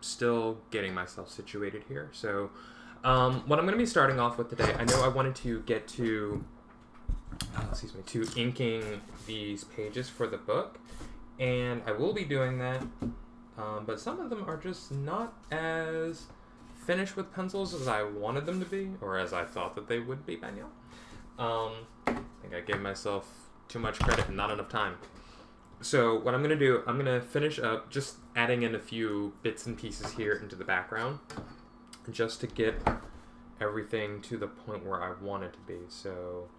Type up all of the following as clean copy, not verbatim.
Still getting myself situated here. So what I'm going to be starting off with today, I know I wanted to get to inking these pages for the book, and I will be doing that, but some of them are just not as finished with pencils as I wanted them to be, or as I thought that they would be by now. I think I gave myself too much credit and not enough time. So what I'm going to do, I'm going to finish up just adding in a few bits and pieces here into the background just to get everything to the point where I want it to be. So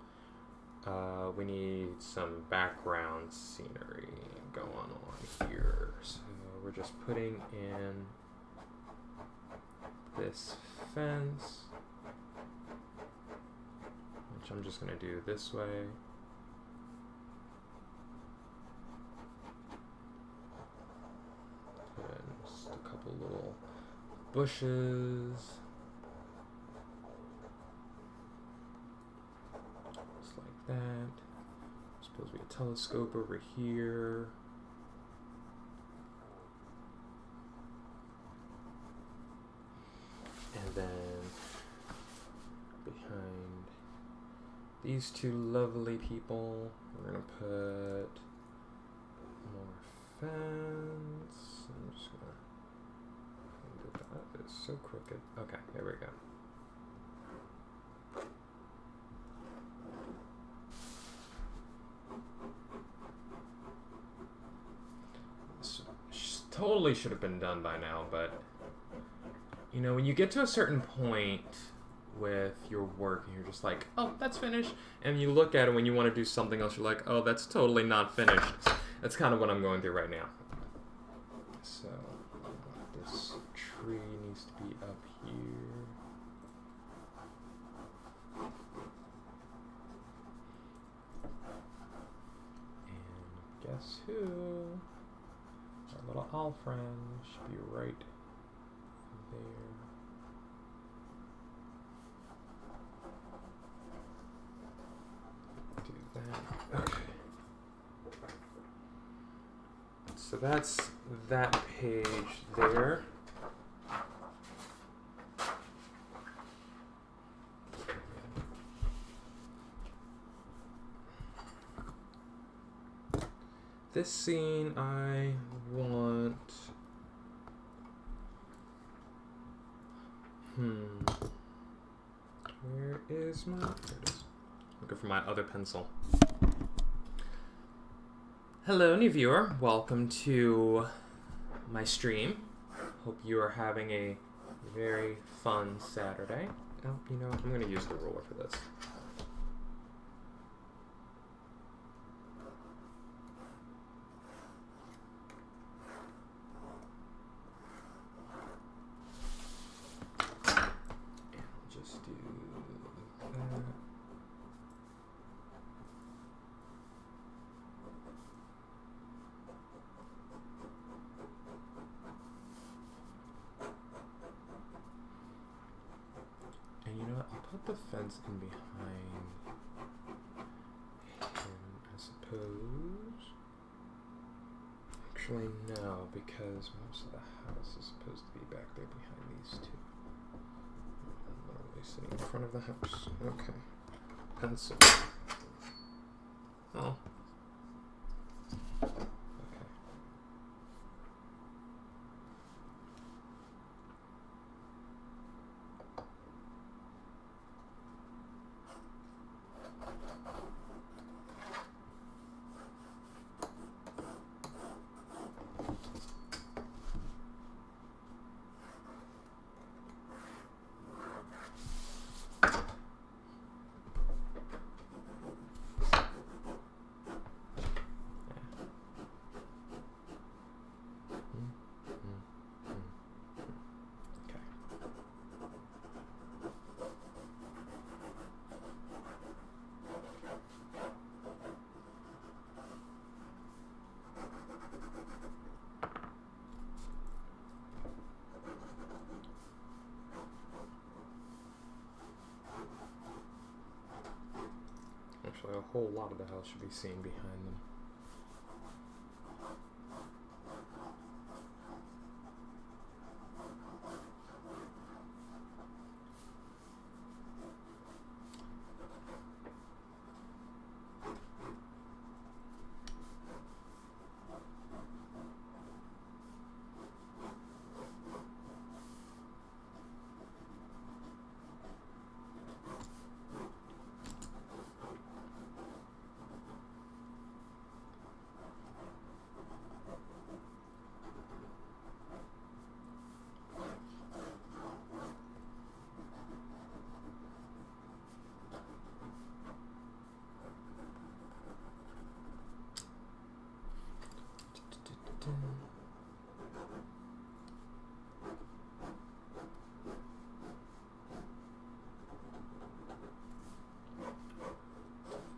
we need some background scenery going on here. So we're just putting in this fence, which I'm just going to do this way. Just a couple little bushes. Just like that. Supposed to be a telescope over here. And then behind these two lovely people, we're going to put more fence. I'm just going to... That is so crooked. Okay, there we go. This totally should have been done by now, but you know, when you get to a certain point with your work and you're just like, oh, that's finished, and you look at it when you want to do something else, you're like, oh, that's totally not finished. That's kind of what I'm going through right now. So this tree needs to be up here. And guess who? Our little owl friend should be right there. Do that. Okay. So that's that page there. This scene I want... Where is my... There it is. Looking for my other pencil. Hello, new viewer. Welcome to my stream. Hope you are having a very fun Saturday. Oh, you know, I'm going to use the ruler for this. Put the fence in behind him, I suppose. Actually, no, because most of the house is supposed to be back there behind these two. I'm literally sitting in front of the house. Okay. Pencil. Oh. Actually, a whole lot of the house should be seen behind them.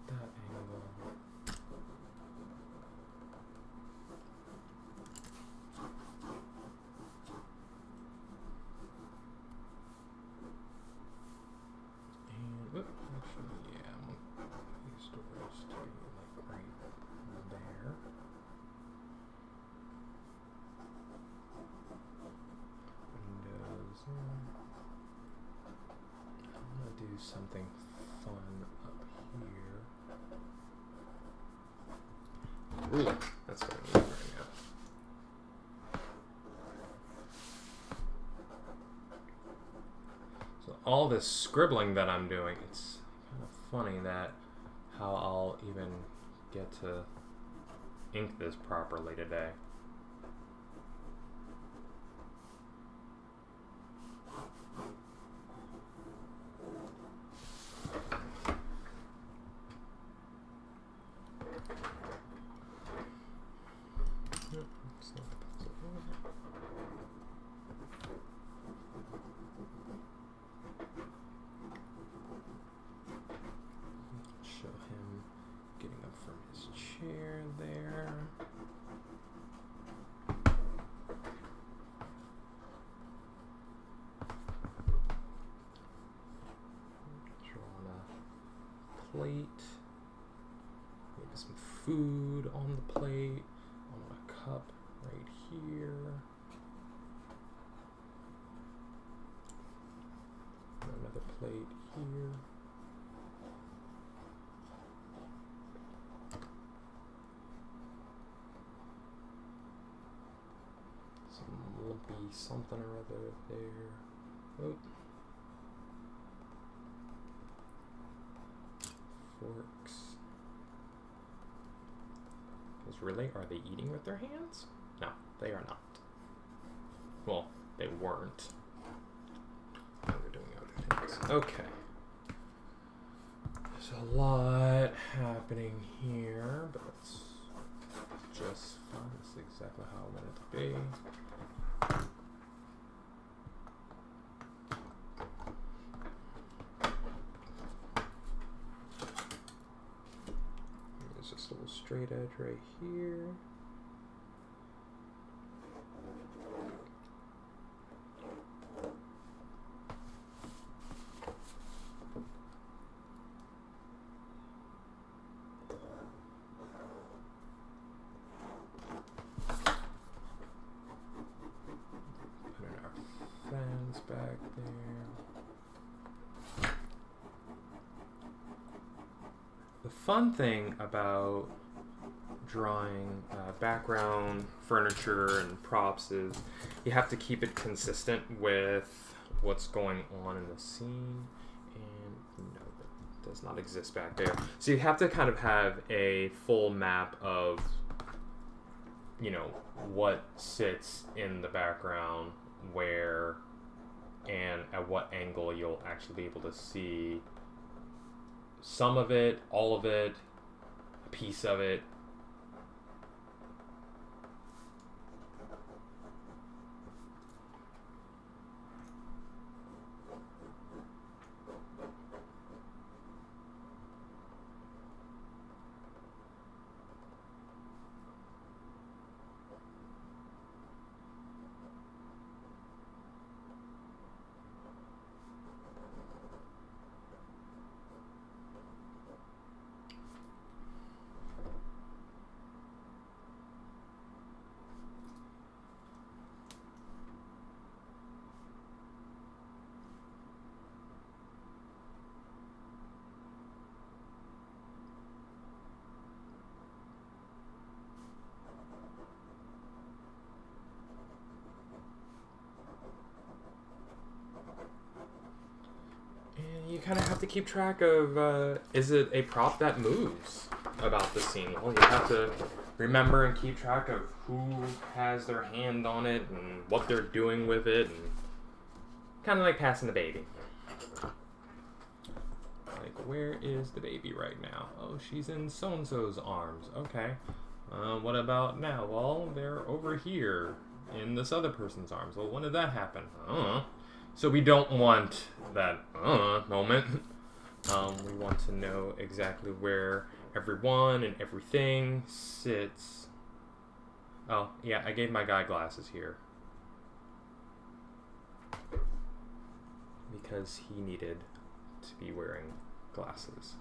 That angle. And actually, yeah, I want these doors to be like right there. Windows. I'm gonna do something fun up here. Ooh, that's what I need right now. So all this scribbling that I'm doing, it's kind of funny that how I'll even get to ink this properly today. Show him getting up from his chair there. Draw on a plate. Maybe some food on the plate. I want a cup right here. Another plate here. Some lumpy something or other there. Oh. Forks. Because really, are they eating with their hands? No, they are not. Well, they weren't. Now they're doing other things. Okay. There's a lot happening here, but it's just fine. This is exactly how I want it to be. There's just a little straight edge right here. Back there. The fun thing about drawing background, furniture, and props is you have to keep it consistent with what's going on in the scene, and no, that does not exist back there. So you have to kind of have a full map of, you know, what sits in the background, where, and at what angle you'll actually be able to see some of it, all of it, a piece of it. to keep track of, is it a prop that moves about the scene? Well, you have to remember and keep track of who has their hand on it and what they're doing with it, and kind of like passing the baby. Like, where is the baby right now? Oh, she's in so-and-so's arms. Okay. What about now? Well, they're over here in this other person's arms. Well, when did that happen? So we don't want that moment. We want to know exactly where everyone and everything sits. Oh, yeah, I gave my guy glasses here. Because he needed to be wearing glasses.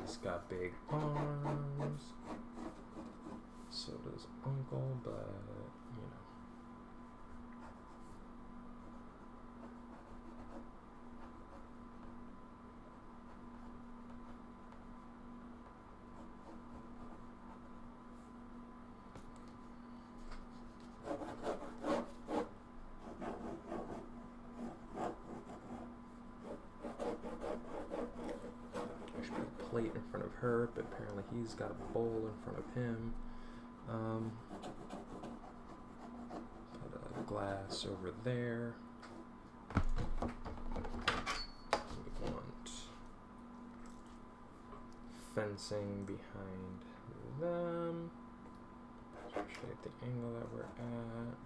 He's got big arms. So does Uncle, but, you know. Plate in front of her, but apparently he's got a bowl in front of him. Put a glass over there. We want fencing behind them. Especially at the angle that we're at.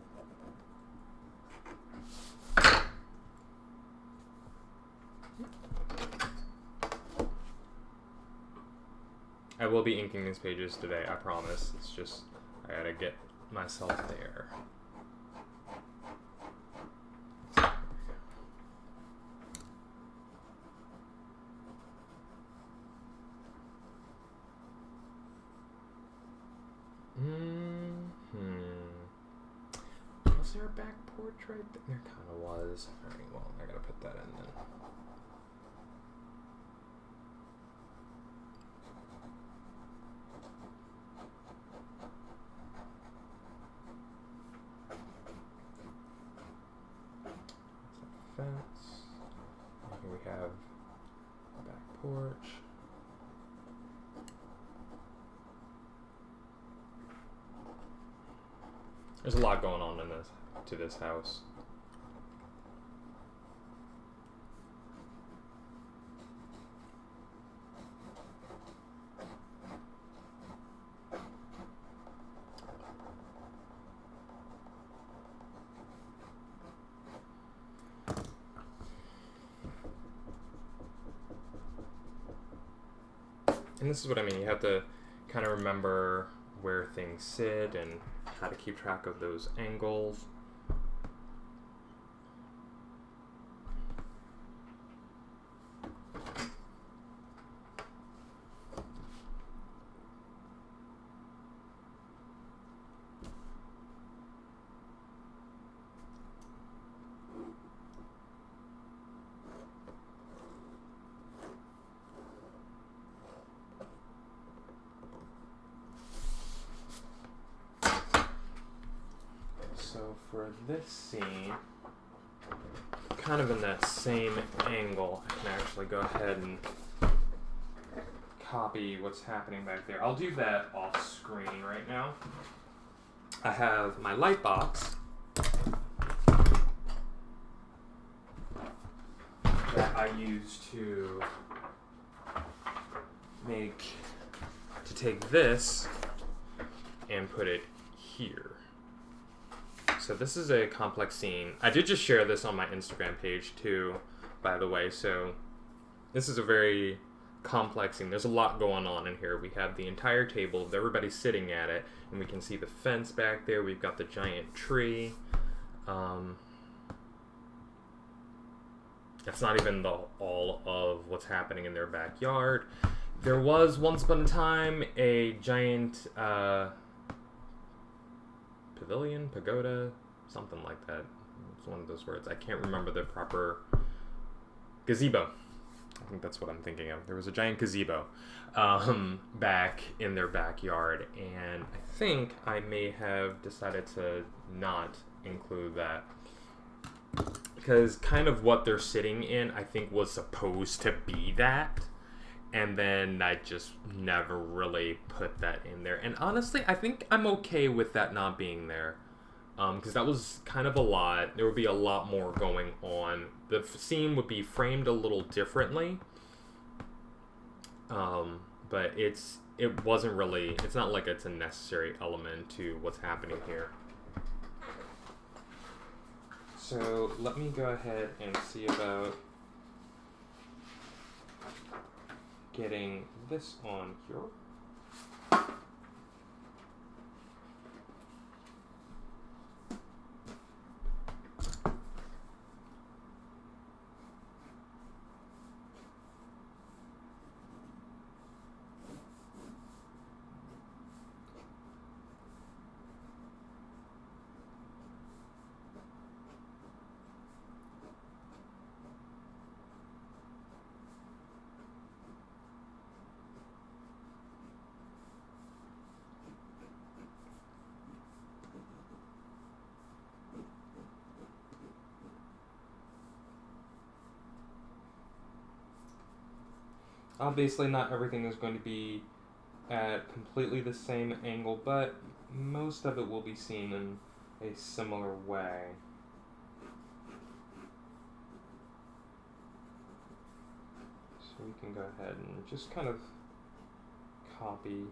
I will be inking these pages today, I promise. It's just, I gotta get myself there. Was there a back porch right there? There kind of was. Alright, well, I gotta put that in then. Fence. And here we have a back porch. There's a lot going on in this house. And this is what I mean, you have to kind of remember where things sit and how to keep track of those angles. So for this scene, kind of in that same angle, I can actually go ahead and copy what's happening back there. I'll do that off screen right now. I have my light box that I use to take this and put it here. So this is a complex scene. I did just share this on my Instagram page too, by the way. So this is a very complex scene. There's a lot going on in here. We have the entire table with everybody sitting at it, and we can see the fence back there. We've got the giant tree. That's not even all of what's happening in their backyard. There was once upon a time a giant pavilion, pagoda, something like that. It's one of those words. I can't remember the proper gazebo. I think that's what I'm thinking of. There was a giant gazebo back in their backyard, and I think I may have decided to not include that because kind of what they're sitting in, I think, was supposed to be that, and then I just never really put that in there. And honestly, I think I'm okay with that not being there. Because that was kind of a lot. There would be a lot more going on. The scene would be framed a little differently. But it wasn't really, it's not like it's a necessary element to what's happening here. So let me go ahead and see about getting this on here. Obviously, not everything is going to be at completely the same angle, but most of it will be seen in a similar way. So we can go ahead and just kind of copy,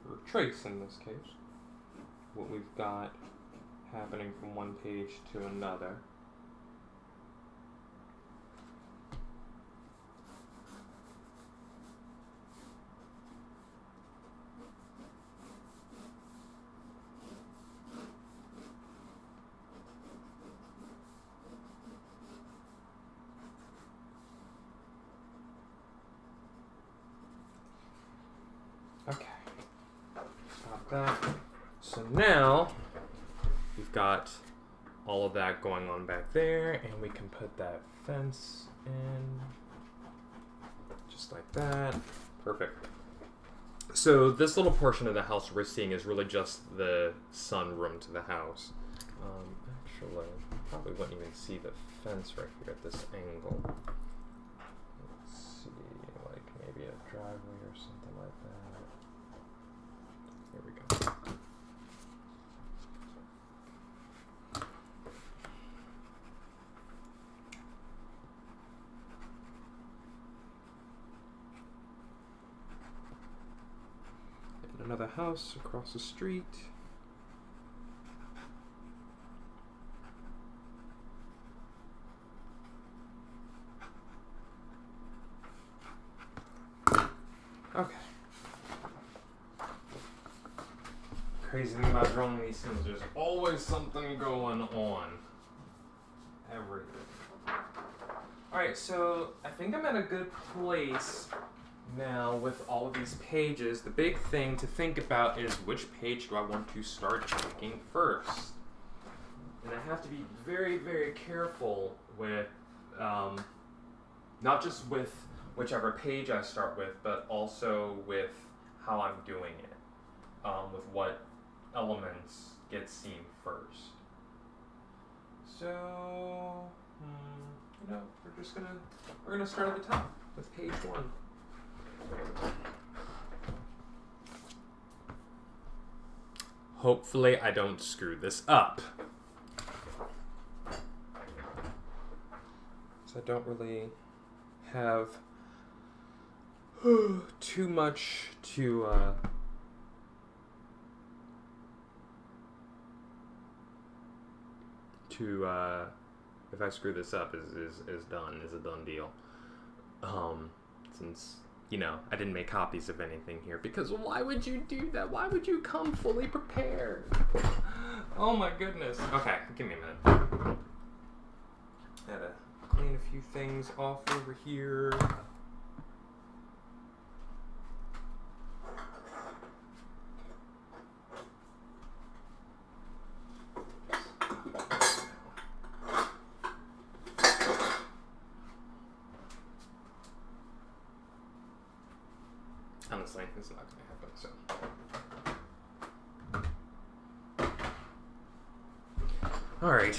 or trace in this case, what we've got happening from one page to another. Okay, stop that. So now we've got all of that going on back there, and we can put that fence in just like that. Perfect. So this little portion of the house we're seeing is really just the sunroom to the house. Actually, probably wouldn't even see the fence right here at this angle. Let's see, like maybe a driveway or something like that. There we go. And another house across the street. Okay. Crazy thing about drawing these things, there's always something going on. Everything. Alright, so I think I'm at a good place now with all of these pages. The big thing to think about is which page do I want to start making first? And I have to be very, very careful with, not just with whichever page I start with, but also with how I'm doing it, with what elements get seen first. So, you know, we're gonna start at the top with page 1. Hopefully I don't screw this up. So I don't really have too much to if I screw this up is a done deal. Since, you know, I didn't make copies of anything here, because why would you do that? Why would you come fully prepared? Oh my goodness. Okay, give me a minute. Had to clean a few things off over here. Honestly, it's not going to happen, so. Alright.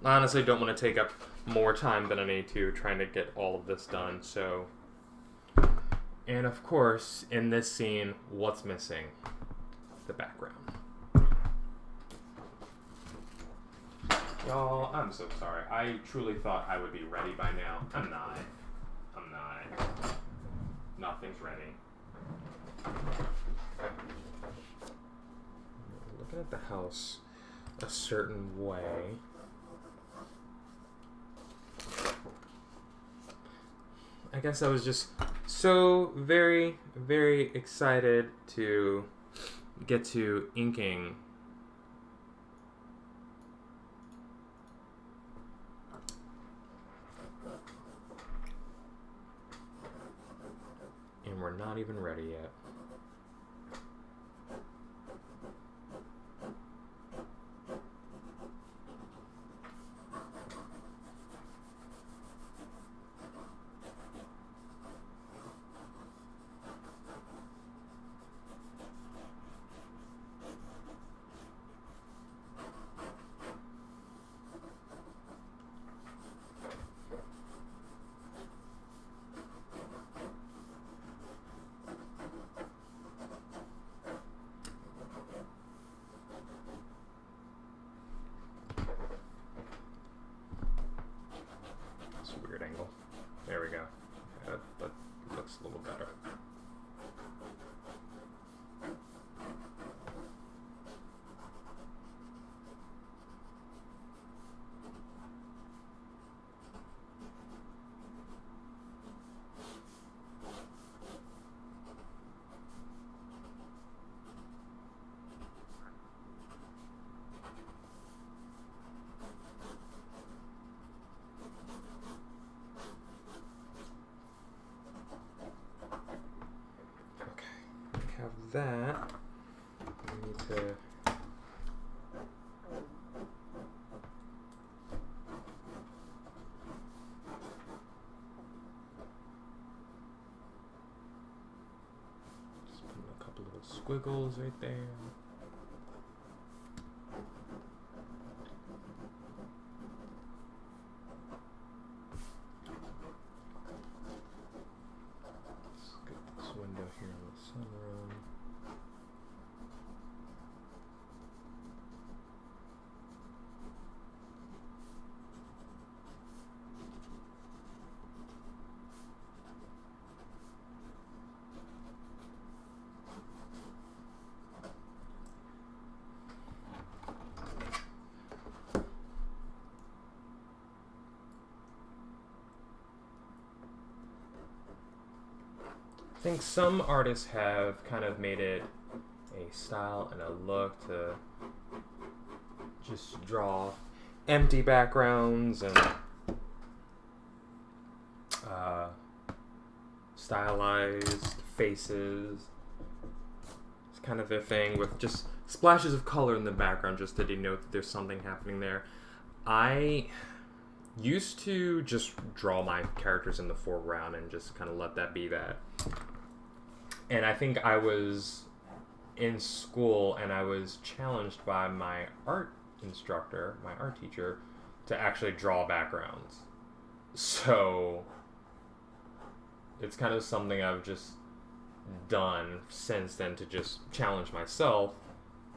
I honestly don't want to take up more time than I need to trying to get all of this done, so. And of course, in this scene, what's missing? The background. Y'all, I'm so sorry. I truly thought I would be ready by now. I'm not. Nothing's ready. Looking at the house a certain way. I guess I was just so very, very excited to get to inking. And we're not even ready yet. Weird angle. There we go. That looks a little better. Have that. We need to just put a couple little squiggles right there. Window here in the sunroom. I think some artists have kind of made it a style and a look to just draw empty backgrounds and stylized faces. It's kind of their thing with just splashes of color in the background just to denote that there's something happening there. I used to just draw my characters in the foreground and just kind of let that be that. And I think I was in school and I was challenged by my art instructor, my art teacher, to actually draw backgrounds. So it's kind of something I've just done since then, to just challenge myself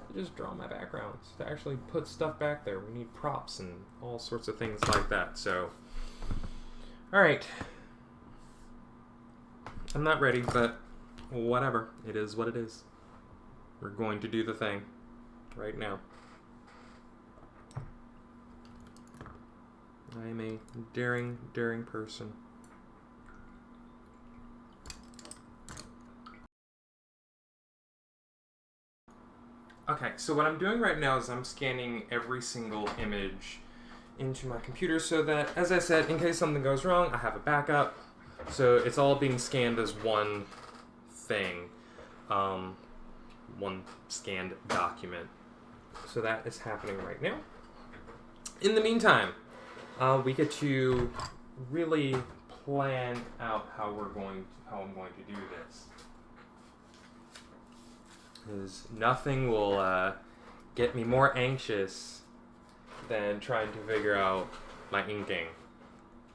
to just draw my backgrounds, to actually put stuff back there. We need props and all sorts of things like that. So, alright. I'm not ready, but whatever. It is what it is. We're going to do the thing right now. I am a daring, daring person. Okay, so what I'm doing right now is I'm scanning every single image into my computer so that, as I said, in case something goes wrong, I have a backup. So it's all being scanned as one thing, one scanned document. So that is happening right now. In the meantime, we get to really plan out how I'm going to do this. Because nothing will get me more anxious than trying to figure out my inking.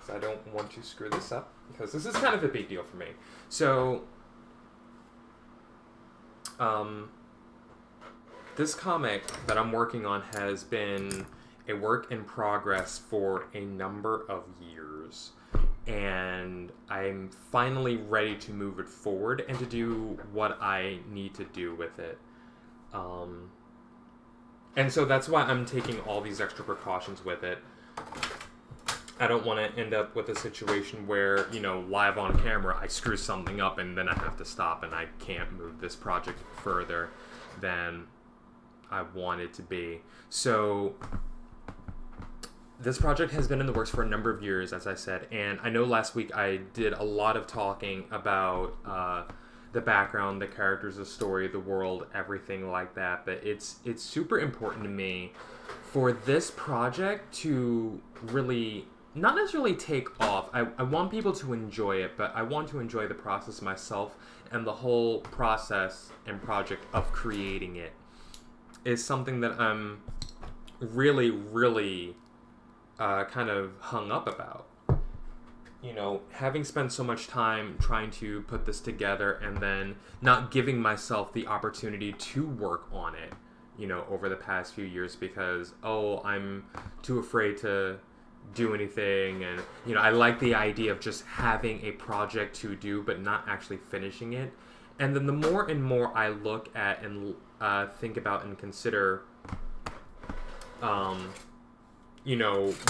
So I don't want to screw this up, because this is kind of a big deal for me. So, this comic that I'm working on has been a work in progress for a number of years. And I'm finally ready to move it forward and to do what I need to do with it. And so that's why I'm taking all these extra precautions with it. I don't want to end up with a situation where, live on camera, I screw something up and then I have to stop and I can't move this project further than I want it to be. So this project has been in the works for a number of years, as I said, and I know last week I did a lot of talking about the background, the characters, the story, the world, everything like that, but it's super important to me for this project to really not necessarily take off. I want people to enjoy it, but I want to enjoy the process myself, and the whole process and project of creating it is something that I'm really, really kind of hung up about. Having spent so much time trying to put this together and then not giving myself the opportunity to work on it, over the past few years because, I'm too afraid to do anything. And, I like the idea of just having a project to do but not actually finishing it. And then the more and more I look at and think about and consider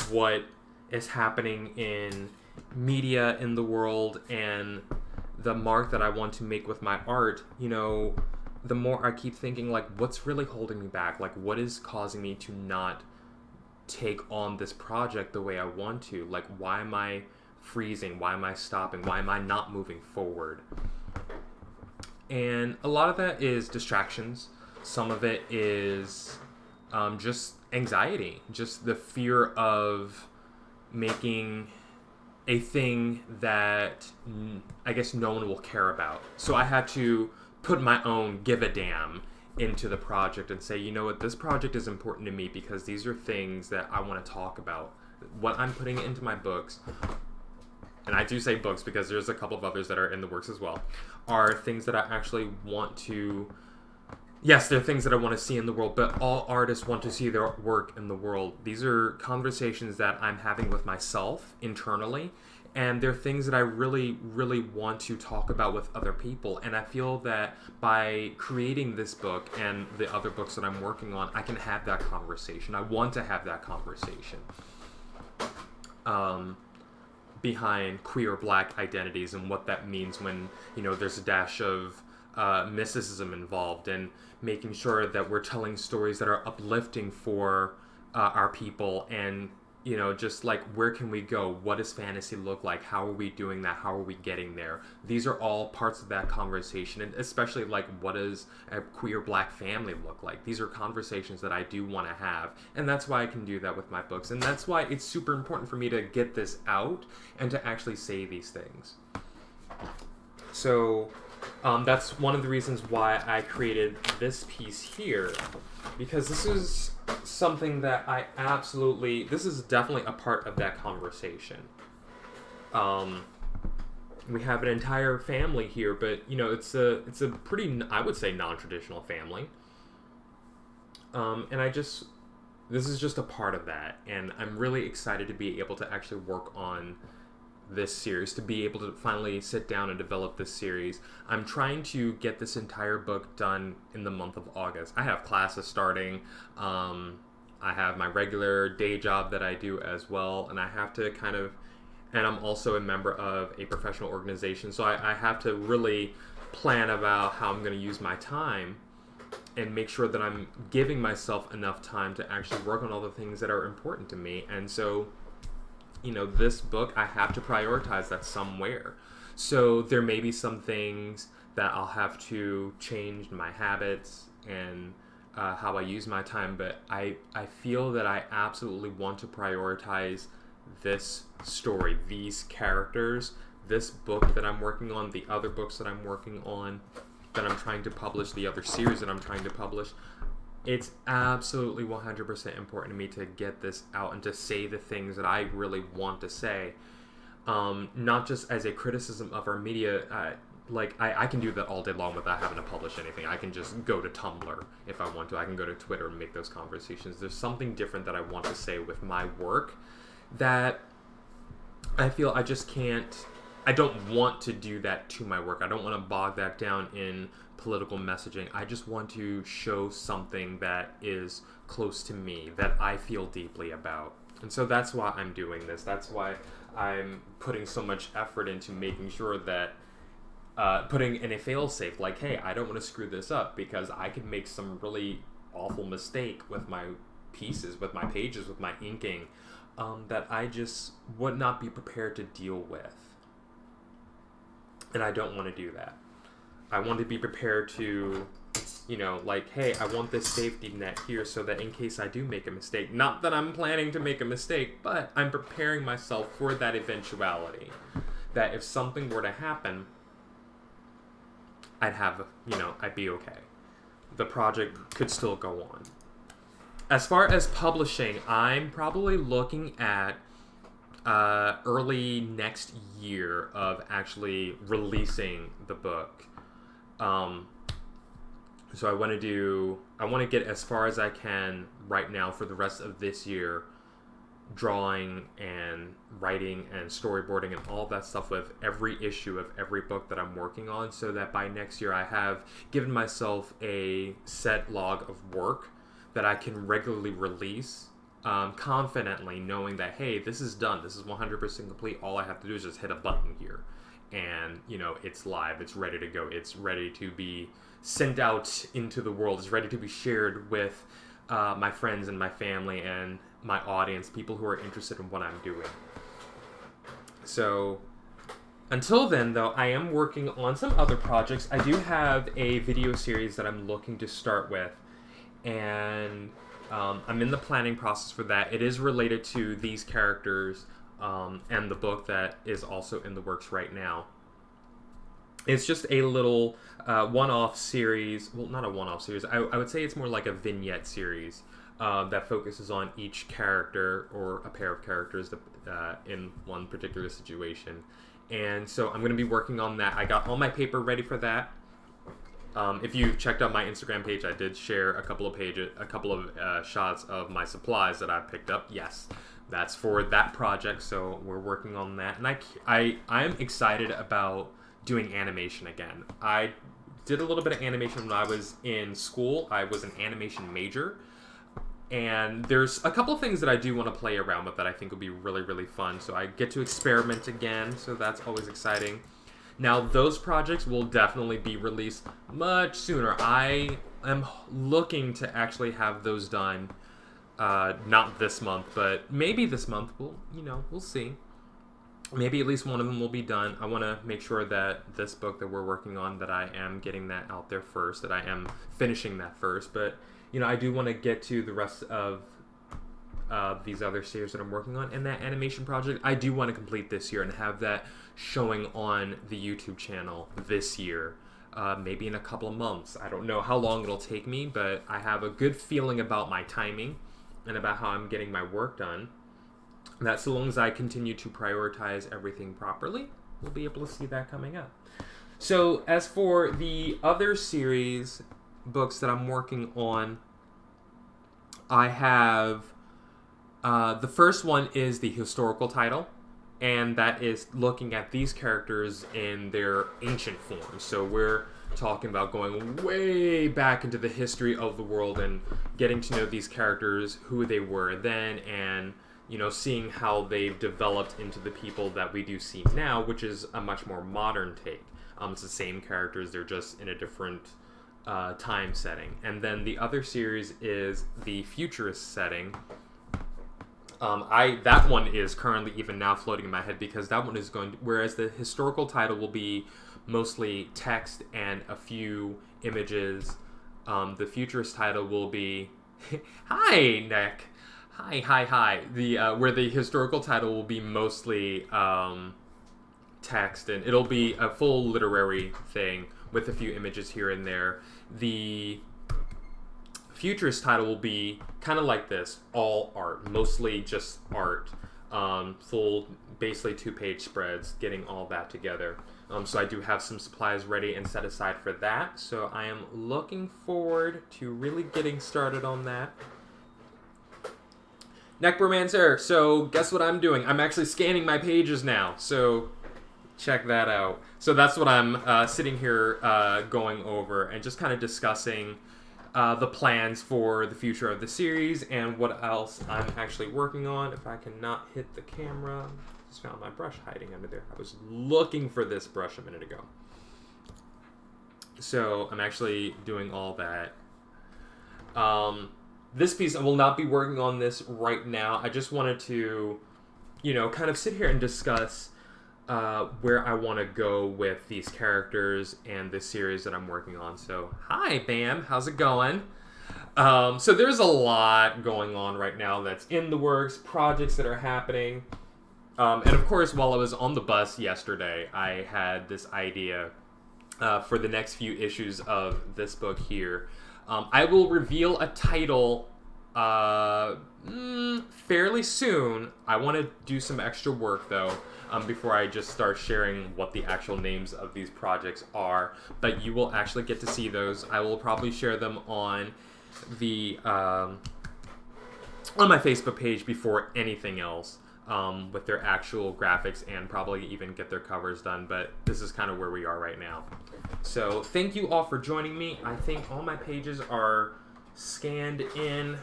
what is happening in media in the world and the mark that I want to make with my art, the more I keep thinking, what's really holding me back? What is causing me to not take on this project the way I want to? Why am I freezing? Why am I stopping? Why am I not moving forward? And a lot of that is distractions. Some of it is just anxiety, just the fear of making a thing that I guess no one will care about. So I had to put my own give a damn into the project and say, this project is important to me because these are things that I want to talk about. What I'm putting into my books, and I do say books because there's a couple of others that are in the works as well, are things that I actually want to... Yes, they're things that I want to see in the world, but all artists want to see their work in the world. These are conversations that I'm having with myself internally, and they're things that I really, really want to talk about with other people. And I feel that by creating this book and the other books that I'm working on, I can have that conversation. I want to have that conversation behind queer Black identities and what that means when, there's a dash of mysticism involved, and making sure that we're telling stories that are uplifting for our people, and just where can we go? What does fantasy look like? How are we doing that? How are we getting there? These are all parts of that conversation, and especially what does a queer Black family look like? These are conversations that I do want to have, and that's why I can do that with my books, and that's why it's super important for me to get this out and to actually say these things. So that's one of the reasons why I created this piece here, because this is something that this is definitely a part of that conversation. We have an entire family here, but it's a pretty, I would say, non-traditional family. And this is just a part of that, and I'm really excited to be able to actually work on this series, to be able to finally sit down and develop this series. I'm trying to get this entire book done in the month of August. I have classes starting. I have my regular day job that I do as well, and I have to and I'm also a member of a professional organization, so I have to really plan about how I'm going to use my time and make sure that I'm giving myself enough time to actually work on all the things that are important to me. And so this book, I have to prioritize that somewhere. So there may be some things that I'll have to change my habits and how I use my time, but I feel that I absolutely want to prioritize this story, these characters, this book that I'm working on, the other books that I'm working on, that I'm trying to publish, the other series that I'm trying to publish, it's absolutely 100% important to me to get this out and to say the things that I really want to say. Not just as a criticism of our media. I can do that all day long without having to publish anything. I can just go to Tumblr if I want to. I can go to Twitter and make those conversations. There's something different that I want to say with my work that I feel I just can't. I don't want to do that to my work. I don't want to bog that down in political messaging. I just want to show something that is close to me, that I feel deeply about. And so that's why I'm doing this. That's why I'm putting so much effort into making sure that putting in a fail-safe, like, hey, I don't want to screw this up because I could make some really awful mistake with my pieces, with my pages, with my inking, that I just would not be prepared to deal with. And I don't want to do that. I want to be prepared to, like, hey, I want this safety net here so that in case I do make a mistake, not that I'm planning to make a mistake, but I'm preparing myself for that eventuality. That if something were to happen, I'd be okay. The project could still go on. As far as publishing, I'm probably looking at early next year of actually releasing the book. So I want to get as far as I can right now for the rest of this year, drawing and writing and storyboarding and all that stuff with every issue of every book that I'm working on, so that by next year I have given myself a set log of work that I can regularly release, confidently knowing that, hey, this is done, this is 100% complete, all I have to do is just hit a button here, and it's live, it's ready to go, it's ready to be sent out into the world, it's ready to be shared with my friends and my family and my audience, people who are interested in what I'm doing. So until then, though, I am working on some other projects. I do have a video series that I'm looking to start with, and I'm in the planning process for that. It is related to these characters and the book that is also in the works right now. It's just a little one-off series. Well, not a one-off series. I would say it's more like a vignette series that focuses on each character or a pair of characters in one particular situation. And so I'm going to be working on that. I got all my paper ready for that. If you checked out my Instagram page, I did share a couple of shots of my supplies that I picked up. Yes, that's for that project. So we're working on that, and I'm excited about doing animation again. I did a little bit of animation when I was in school. I was an animation major, and there's a couple of things that I do want to play around with that I think will be really, really fun. So I get to experiment again, so that's always exciting. Now, those projects will definitely be released much sooner. I am looking to actually have those done, not this month, but maybe this month. We'll see. Maybe at least one of them will be done. I want to make sure that this book that we're working on, that I am getting that out there first, that I am finishing that first. But, I do want to get to the rest of these other series that I'm working on. And that animation project, I do want to complete this year and have that showing on the YouTube channel this year. Maybe in a couple of months. I don't know how long it'll take me, but I have a good feeling about my timing and about how I'm getting my work done. That so long as I continue to prioritize everything properly, we'll be able to see that coming up. So as for the other series books that I'm working on, I have the first one is the historical title, and that is looking at these characters in their ancient form. So we're talking about going way back into the history of the world and getting to know these characters, who they were then, and seeing how they've developed into the people that we do see now, which is a much more modern take. It's the same characters, they're just in a different time setting. And then the other series is the futurist setting. That one is currently even now floating in my head, because that one is whereas the historical title will be mostly text and a few images, the futurist title will be, hi, Nick. Hi. Where the historical title will be mostly text, and it'll be a full literary thing with a few images here and there. The Futurist title will be kind of like this, all art, mostly just art, full, basically 2-page spreads, getting all that together. So I do have some supplies ready and set aside for that, so I am looking forward to really getting started on that. Neckbromancer, so guess what I'm doing? I'm actually scanning my pages now, so check that out. So that's what I'm sitting here going over and just kind of discussing the plans for the future of the series and what else I'm actually working on. If I cannot hit the camera, just found my brush hiding under there. I was looking for this brush a minute ago. So I'm actually doing all that. This piece, I will not be working on this right now. I just wanted to, kind of sit here and discuss where I want to go with these characters and this series that I'm working on. So, hi, Bam. How's it going? So there's a lot going on right now that's in the works, projects that are happening. And of course, while I was on the bus yesterday, I had this idea for the next few issues of this book here. I will reveal a title fairly soon. I want to do some extra work, though, before I just start sharing what the actual names of these projects are. But you will actually get to see those. I will probably share them on the on my Facebook page before anything else, with their actual graphics, and probably even get their covers done. But this is kind of where we are right now. So thank you all for joining me. I think all my pages are scanned in,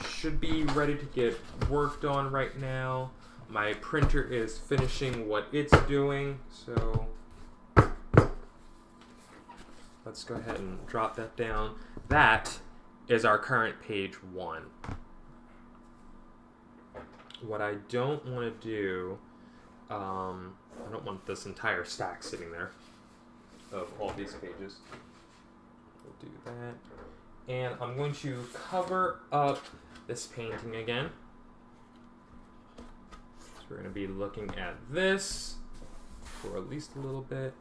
should be ready to get worked on right now. My printer is finishing what it's doing, so let's go ahead and drop that down. That is our current page 1. What I don't want to do, I don't want this entire stack sitting there of all these pages. We'll do that. And I'm going to cover up this painting again. So we're going to be looking at this for at least a little bit.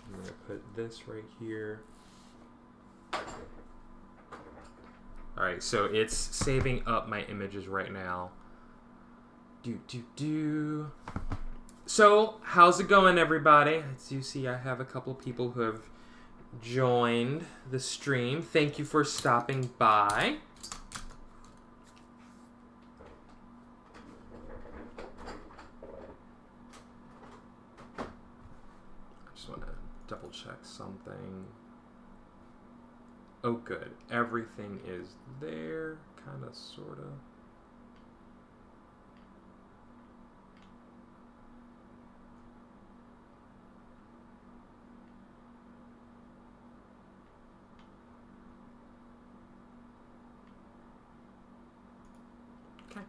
I'm going to put this right here. Alright, so it's saving up my images right now. So, how's it going, everybody? As you see, I have a couple people who have joined the stream. Thank you for stopping by. I just want to double check something. Oh, good. Everything is there, kind of, sort of. Okay.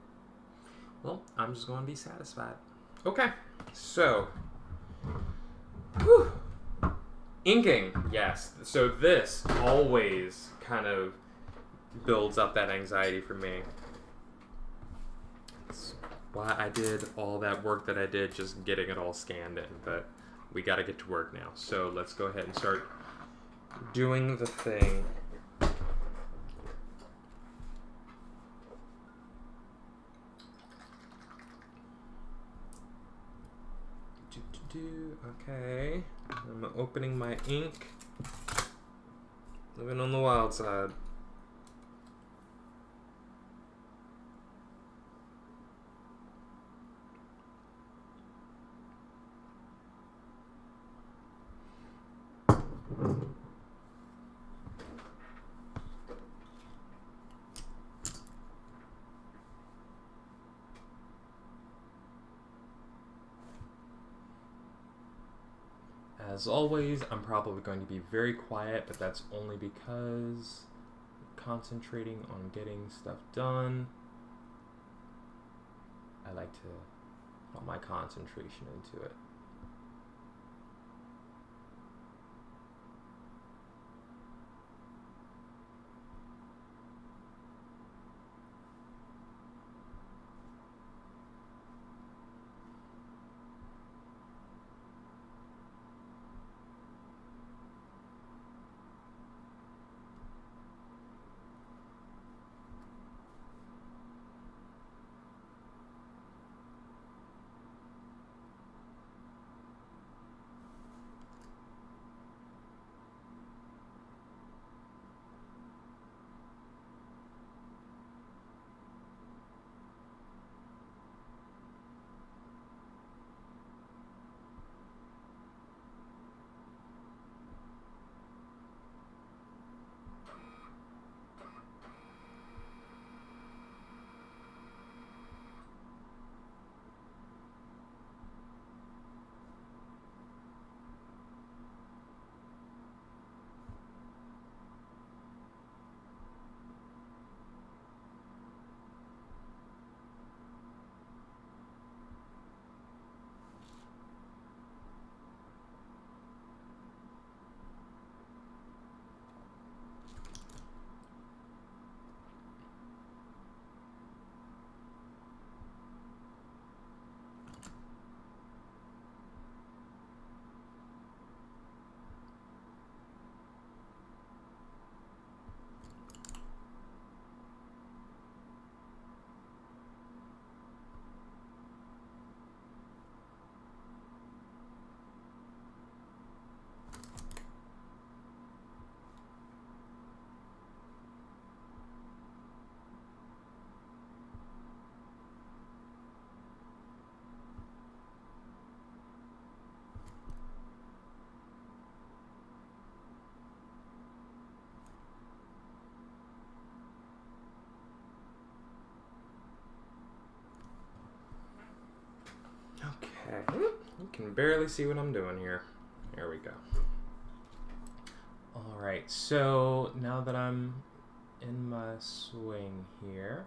Well, I'm just going to be satisfied. Okay. So. Whew. Inking, yes. So this always kind of builds up that anxiety for me. That's why I did all that work that I did, just getting it all scanned in. But we got to get to work now. So let's go ahead and start doing the thing. Okay, I'm opening my ink. Living on the wild side. As always, I'm probably going to be very quiet, but that's only because I'm concentrating on getting stuff done. I like to put my concentration into it. can barely see what I'm doing here. There we go. Alright, so now that I'm in my swing here,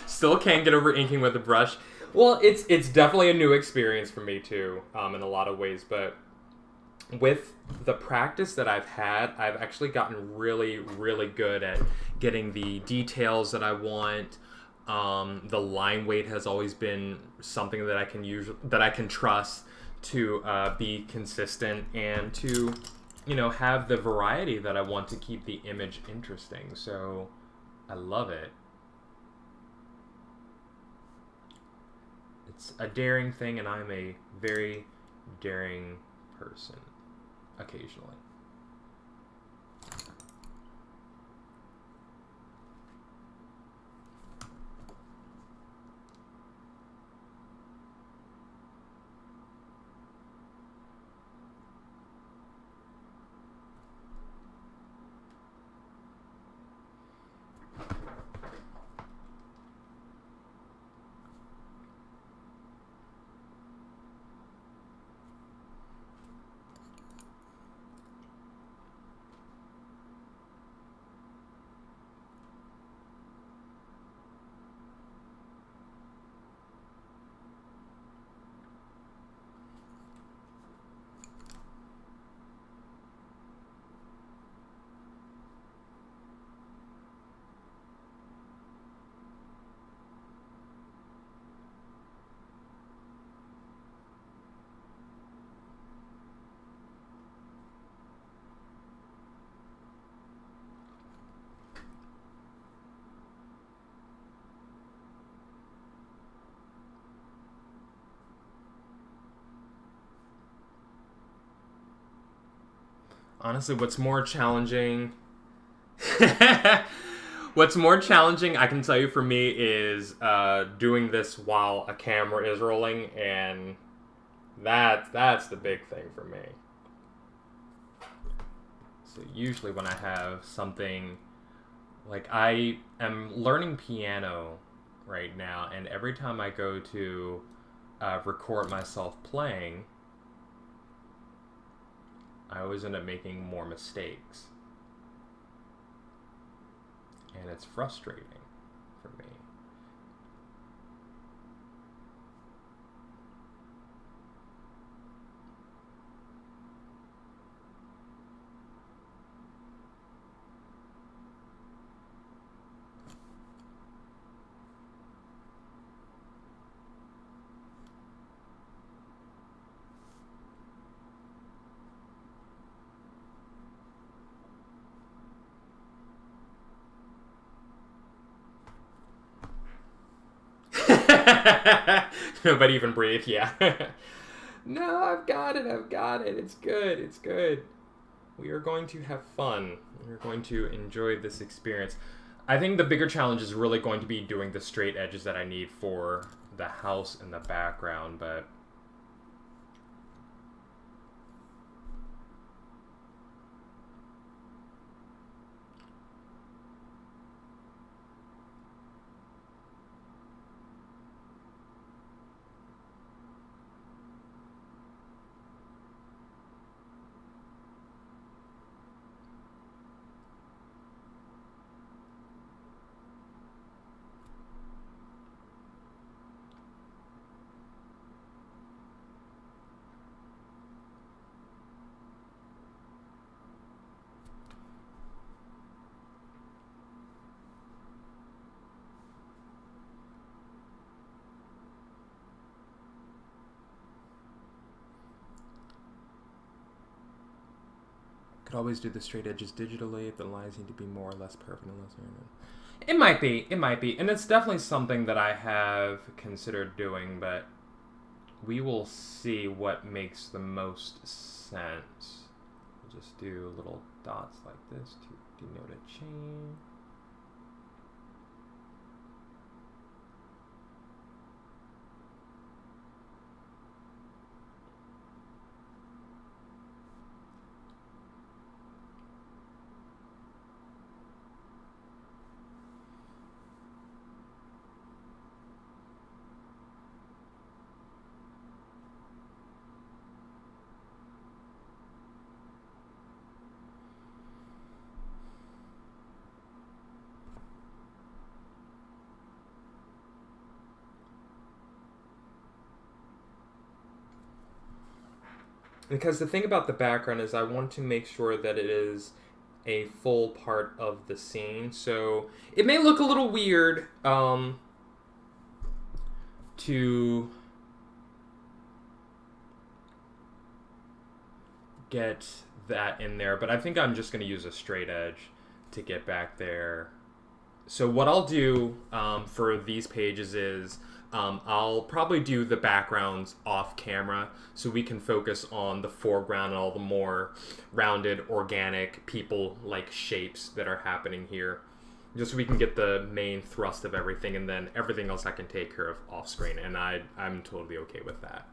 still can't get over inking with a brush. Well, it's definitely a new experience for me too, in a lot of ways. But with the practice that I've had, I've actually gotten really, really good at getting the details that I want. The line weight has always been something that I can use, that I can trust to be consistent and to, have the variety that I want to keep the image interesting. So I love it. It's a daring thing, and I'm a very daring person, occasionally. Honestly, what's more challenging... What's more challenging, I can tell you, for me, is doing this while a camera is rolling, and that's the big thing for me. So usually when I have something... Like, I am learning piano right now, and every time I go to record myself playing, I always end up making more mistakes. And it's frustrating for me. Nobody even breathe, yeah. No, I've got it, it's good. We are going to have fun. We're going to enjoy this experience. I think the bigger challenge is really going to be doing the straight edges that I need for the house in the background, but could always do the straight edges digitally if the lines need to be more or less perfect. It might be, and it's definitely something that I have considered doing, but we will see what makes the most sense. We'll just do little dots like this to denote a chain. Because the thing about the background is I want to make sure that it is a full part of the scene. So it may look a little weird to get that in there, but I think I'm just going to use a straight edge to get back there. So what I'll do for these pages is I'll probably do the backgrounds off camera so we can focus on the foreground and all the more rounded, organic, people-like shapes that are happening here. Just so we can get the main thrust of everything, and then everything else I can take care of off screen, and I'm totally okay with that.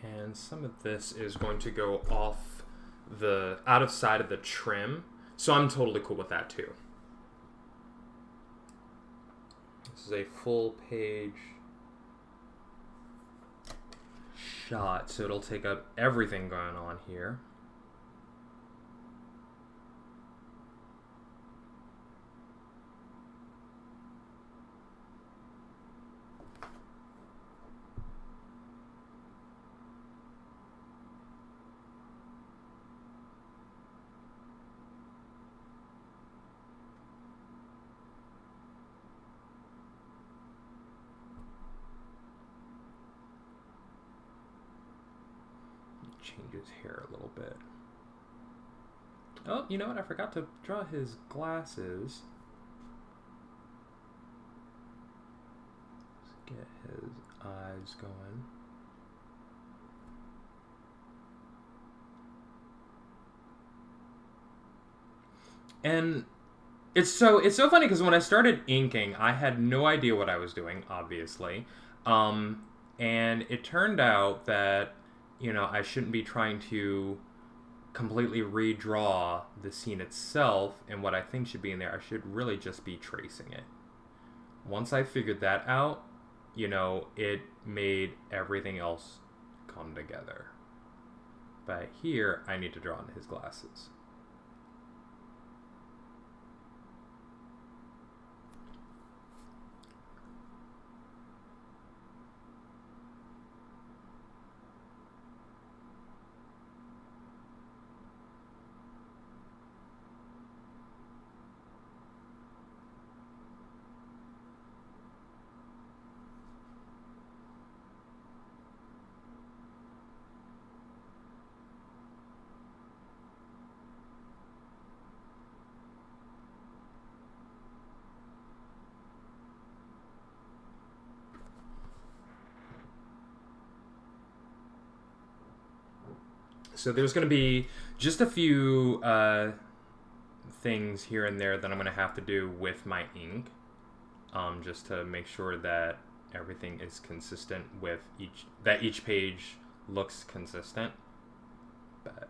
And some of this is going to go off the out of side of the trim, so I'm totally cool with that too. This is a full page shot, so it'll take up everything going on here. Change his hair a little bit. Oh, you know what? I forgot to draw his glasses. Let's get his eyes going. And it's so funny because when I started inking, I had no idea what I was doing, obviously. And it turned out that, I shouldn't be trying to completely redraw the scene itself and what I think should be in there. I should really just be tracing it. Once I figured that out, it made everything else come together. But here, I need to draw in his glasses. So there's going to be just a few things here and there that I'm going to have to do with my ink, just to make sure that everything is consistent with each page looks consistent. But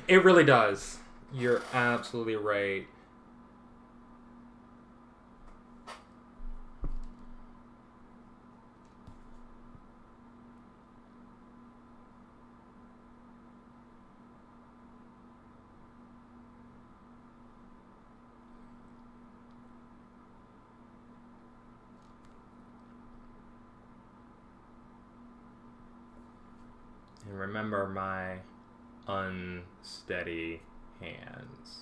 it really does. You're absolutely right. And remember my unsteady hands.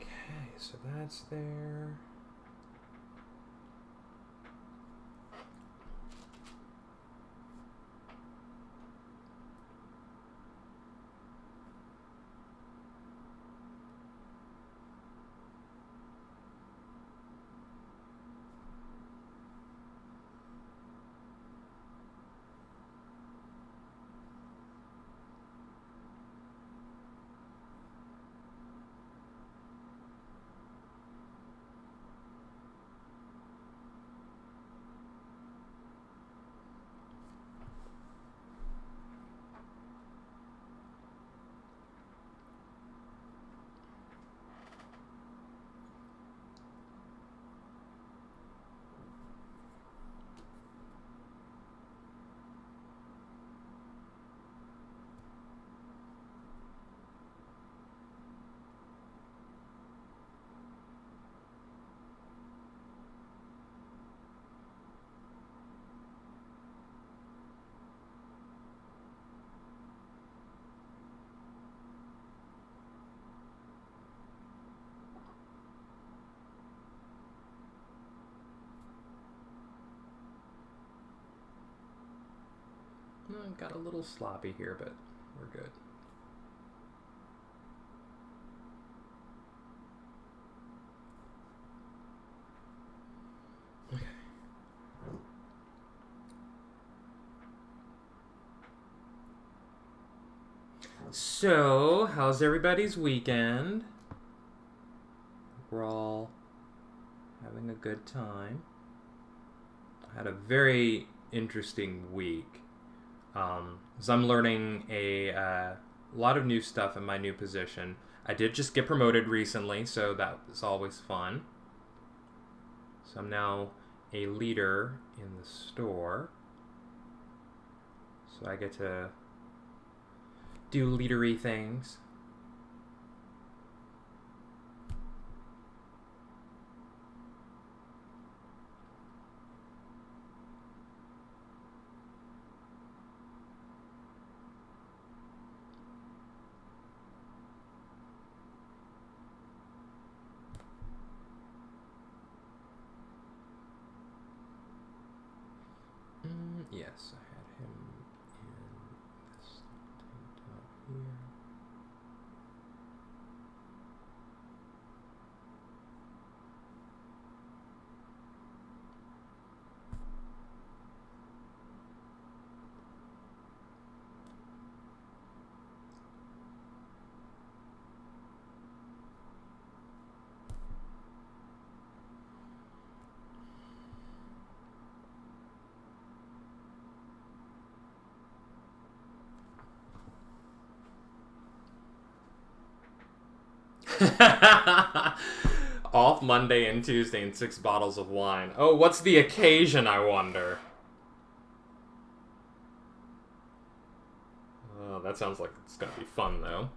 Okay, so that's there. Got a little sloppy here, but we're good. Okay. So, how's everybody's weekend? We're all having a good time. I had a very interesting week. So I'm learning a lot of new stuff in my new position. I did just get promoted recently, so that was always fun. So I'm now a leader in the store. So I get to do leadery things. Yes, I had him in this tank top here. Off Monday and Tuesday and 6 bottles of wine. Oh, what's the occasion, I wonder? Oh, that sounds like it's gonna be fun, though.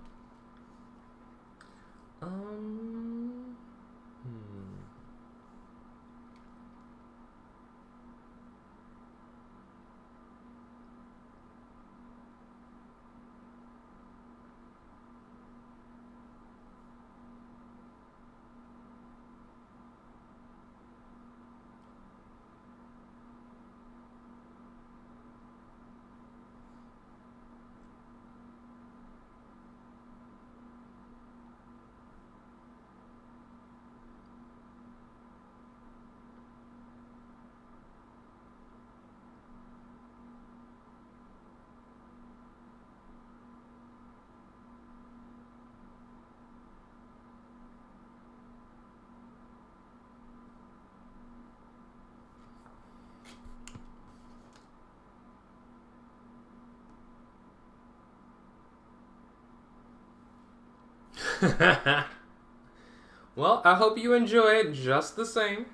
Well, I hope you enjoy it just the same.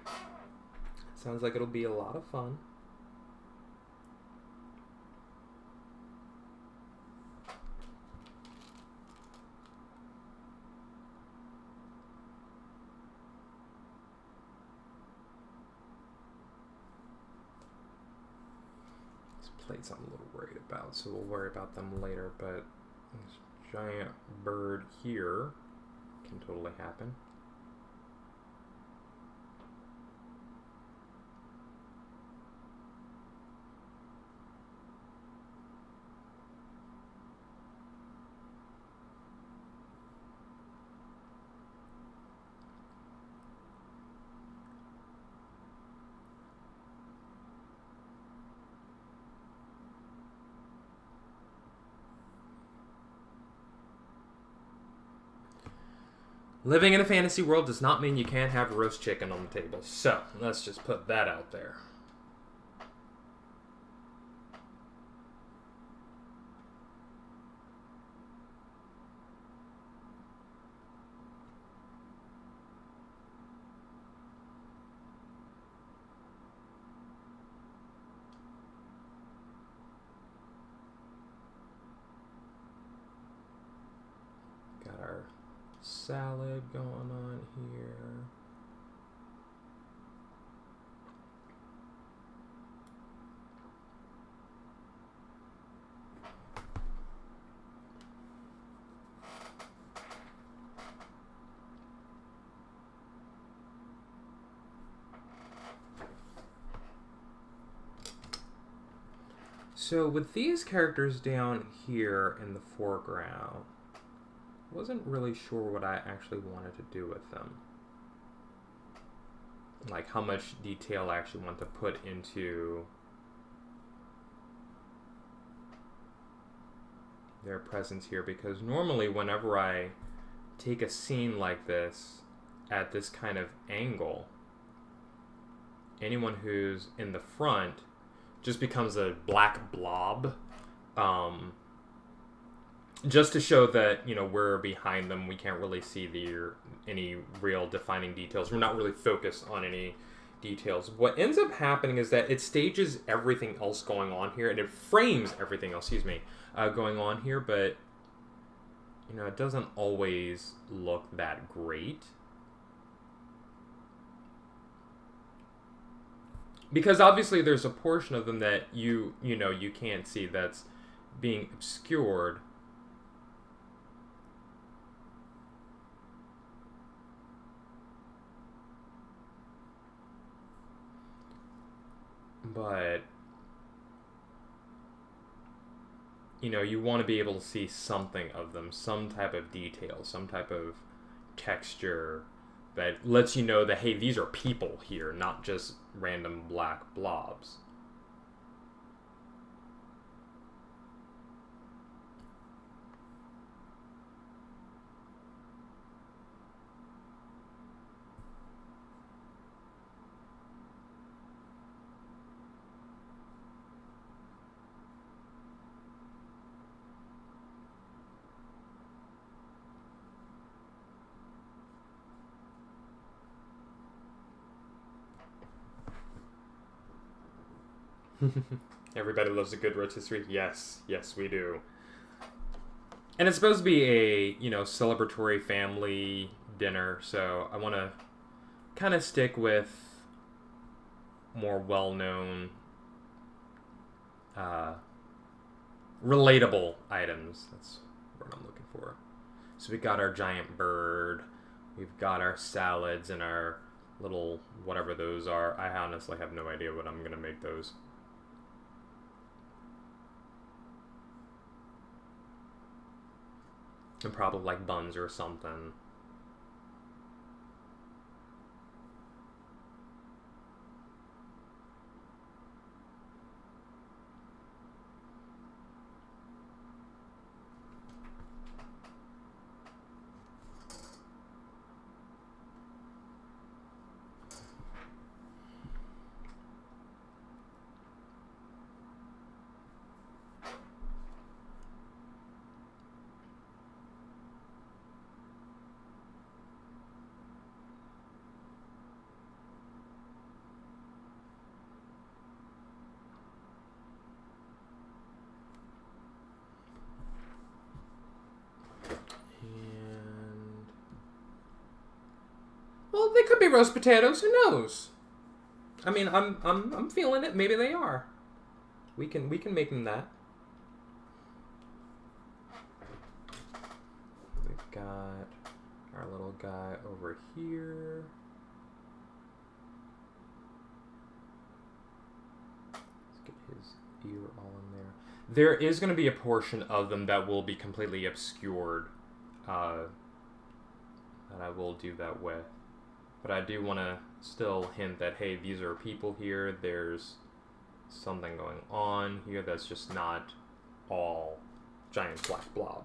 Sounds like it'll be a lot of fun. These plates I'm a little worried about, so we'll worry about them later, but this giant bird here can totally happen. Living in a fantasy world does not mean you can't have roast chicken on the table. So, let's just put that out there. Got our salad going on here. So with these characters down here in the foreground, I wasn't really sure what I actually wanted to do with them. Like how much detail I actually want to put into their presence here, because normally whenever I take a scene like this at this kind of angle, anyone who's in the front just becomes a black blob, just to show that, you know, we're behind them. We can't really see any real defining details. We're not really focused on any details. What ends up happening is that it stages everything else going on here, and it frames everything else, going on here, but, you know, it doesn't always look that great. Because obviously there's a portion of them that you can't see, that's being obscured. But, you know, you want to be able to see something of them, some type of detail, some type of texture that lets you know that, hey, these are people here, not just random black blobs. Everybody loves a good rotisserie. Yes, we do. And it's supposed to be a, you know, celebratory family dinner, so I want to kind of stick with more well-known, relatable items. That's what I'm looking for. So we got our giant bird, we've got our salads and our little whatever those are. I honestly have no idea what I'm going to make those. And probably like buns or something. Well, they could be roast potatoes. Who knows? I mean, I'm feeling it. Maybe they are. We can make them that. We've got our little guy over here. Let's get his ear all in there. There is going to be a portion of them that will be completely obscured. That I will do that with. But I do want to still hint that, hey, these are people here. There's something going on here that's just not all giant black blob.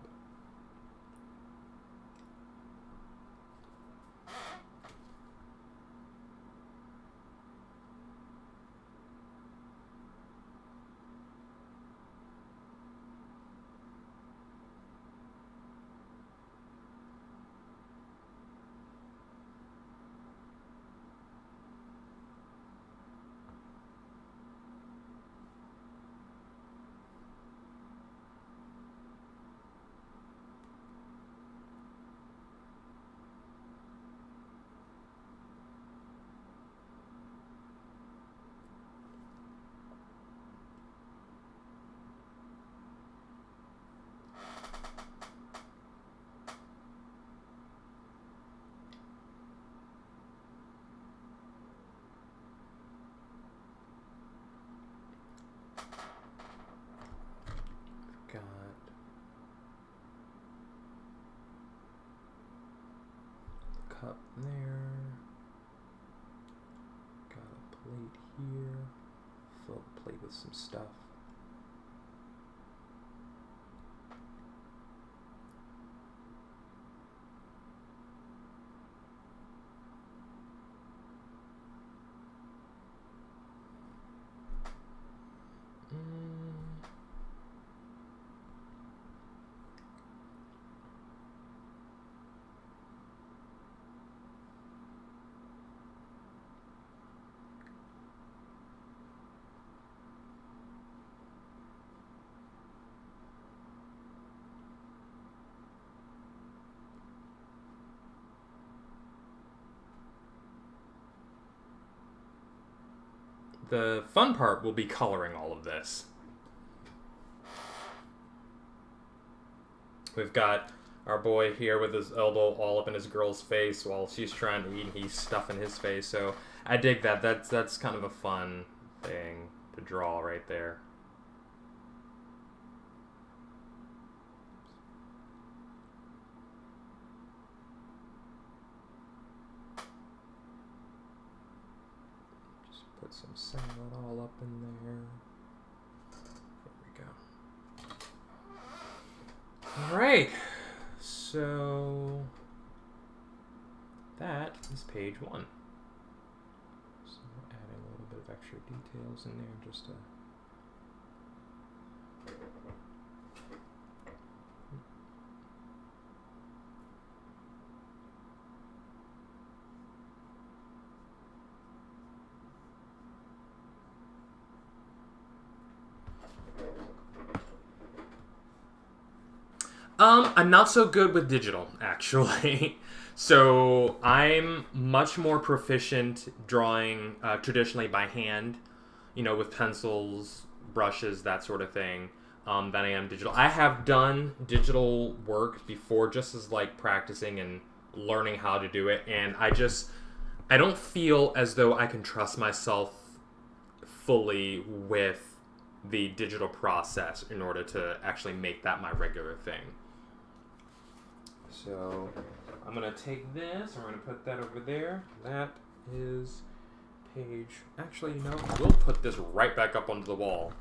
cup there. Got a plate here. Fill the plate with some stuff. The fun part will be coloring all of this. We've got our boy here with his elbow all up in his girl's face while she's trying to eat and he's stuffing his face. So I dig that. That's kind of a fun thing to draw right there. Put some salad all up in there. There we go. Alright, so that is page 1. So we're adding a little bit of extra details in there just to I'm not so good with digital, actually. So I'm much more proficient drawing traditionally by hand, you know, with pencils, brushes, that sort of thing, than I am digital. I have done digital work before just as like practicing and learning how to do it, and I don't feel as though I can trust myself fully with the digital process in order to actually make that my regular thing. So I'm going to take this, I'm going to put that over there. That is page... Actually, you know, we'll put this right back up onto the wall.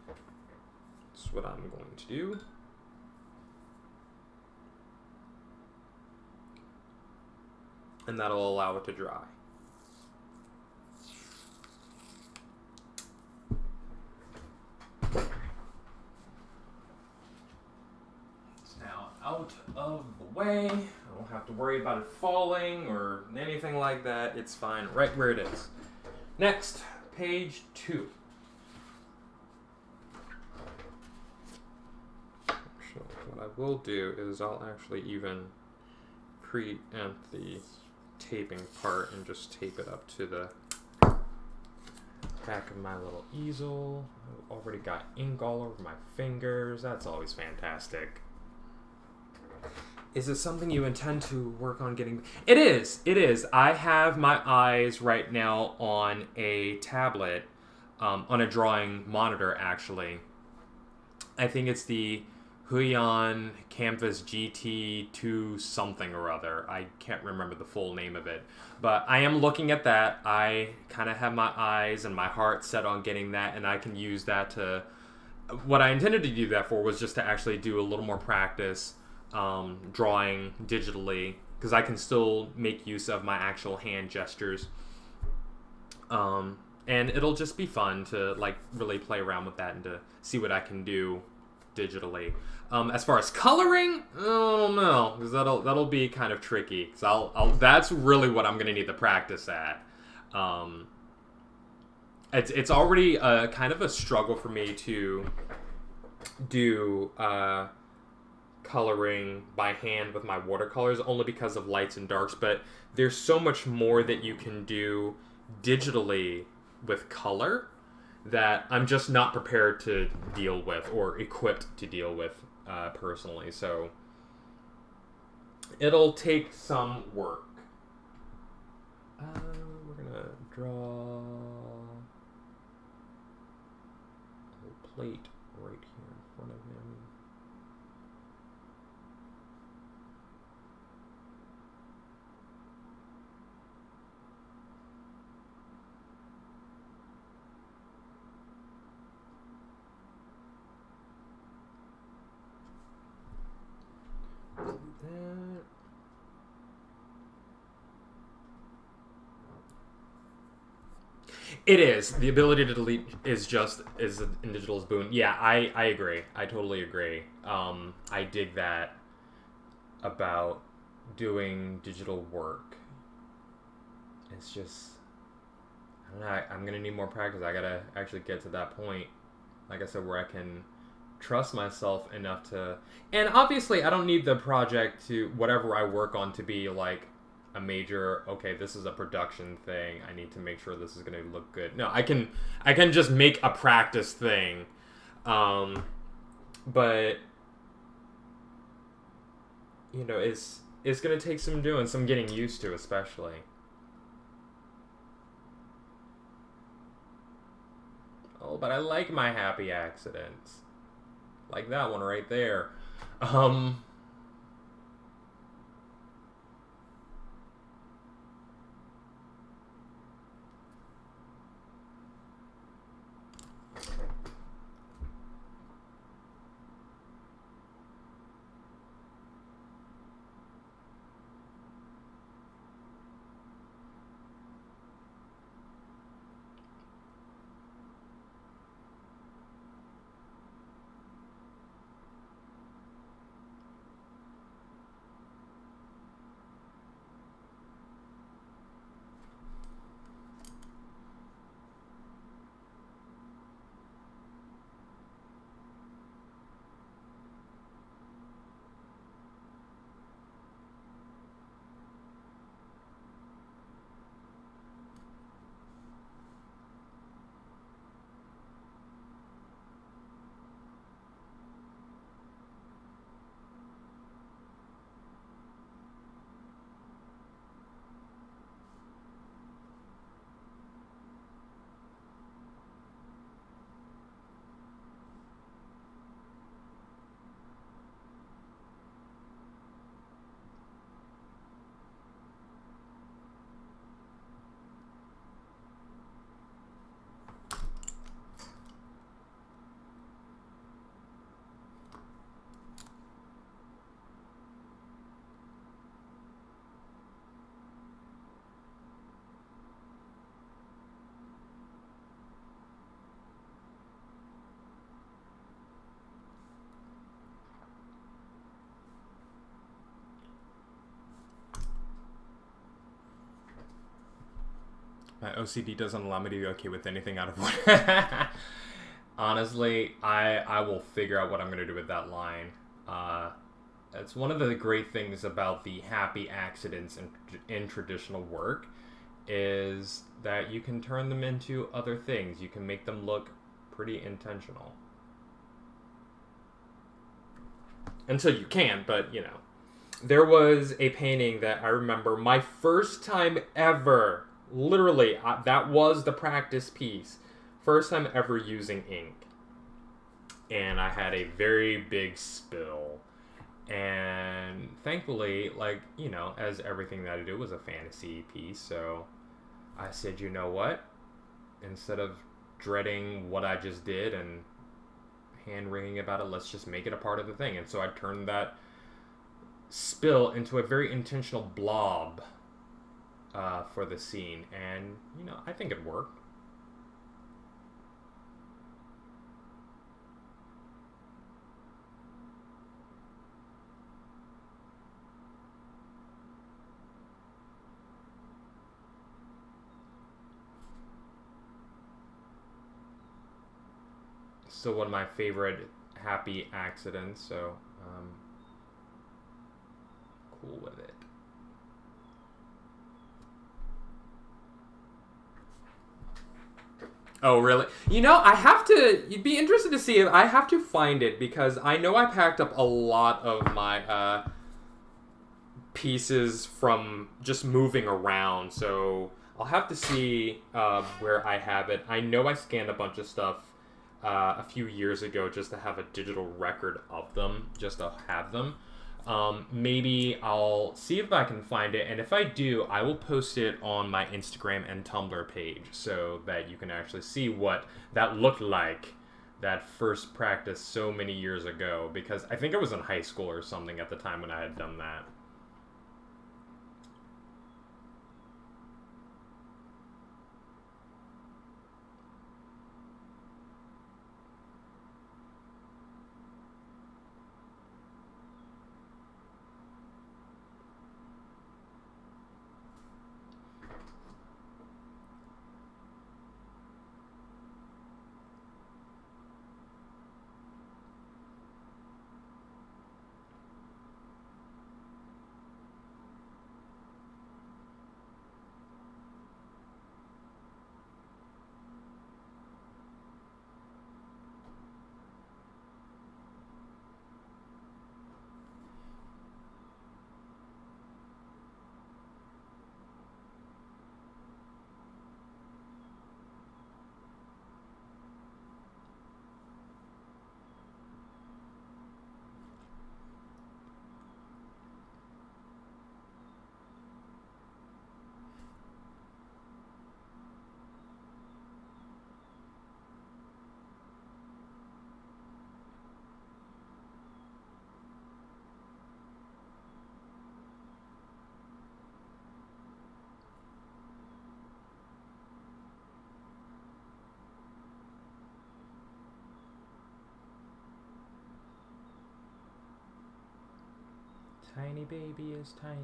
That's what I'm going to do. And that'll allow it to dry. Out of the way. I don't have to worry about it falling or anything like that. It's fine right where it is. Next, page 2. Actually, what I will do is I'll actually even preempt the taping part and just tape it up to the back of my little easel. I've already got ink all over my fingers. That's always fantastic. Is it something you intend to work on getting? It is. It is. I have my eyes right now on a tablet, on a drawing monitor, actually. I think it's the Huion Canvas GT2 something or other. I can't remember the full name of it. But I am looking at that. I kind of have my eyes and my heart set on getting that, and I can use that to... What I intended to do that for was just to actually do a little more practice drawing digitally, because I can still make use of my actual hand gestures, and it'll just be fun to like really play around with that and to see what I can do digitally. As far as coloring, I don't know, because that'll be kind of tricky, because I'll that's really what I'm gonna need to practice at. It's already kind of a struggle for me to do coloring by hand with my watercolors, only because of lights and darks, but there's so much more that you can do digitally with color that I'm just not prepared to deal with or equipped to deal with personally. So it'll take some work. We're gonna draw a plate right here in front of him. It is. The ability to delete is in digital is boon. Yeah, I agree. I totally agree. I dig that about doing digital work. It's just, I don't know. I'm gonna need more practice. I gotta actually get to that point, like I said, where I can trust myself enough to. And obviously, I don't need the project to whatever I work on to be like a major. Okay, this is a production thing. I need to make sure this is gonna look good. No, I can just make a practice thing, but it's gonna take some doing, some getting used to, especially. Oh, but I like my happy accidents. Like that one right there. Um, my OCD doesn't allow me to be okay with anything out of order. Honestly, I will figure out what I'm gonna do with that line. It's one of the great things about the happy accidents in traditional work is that you can turn them into other things. You can make them look pretty intentional. Until you can, but There was a painting that I remember my first time ever, literally, that was the practice piece. First time ever using ink. And I had a very big spill. And thankfully, as everything that I do was a fantasy piece, so I said, you know what? Instead of dreading what I just did and hand-wringing about it, let's just make it a part of the thing. And so I turned that spill into a very intentional blob for the scene. And, I think it worked. Still one of my favorite happy accidents, so cool with it. Oh, really? I have to. You'd be interested to see it. I have to find it because I know I packed up a lot of my pieces from just moving around. So I'll have to see where I have it. I know I scanned a bunch of stuff a few years ago just to have a digital record of them, just to have them. Maybe I'll see if I can find it, and if I do, I will post it on my Instagram and Tumblr page so that you can actually see what that looked like, that first practice so many years ago, because I think I was in high school or something at the time when I had done that. tiny baby is tiny.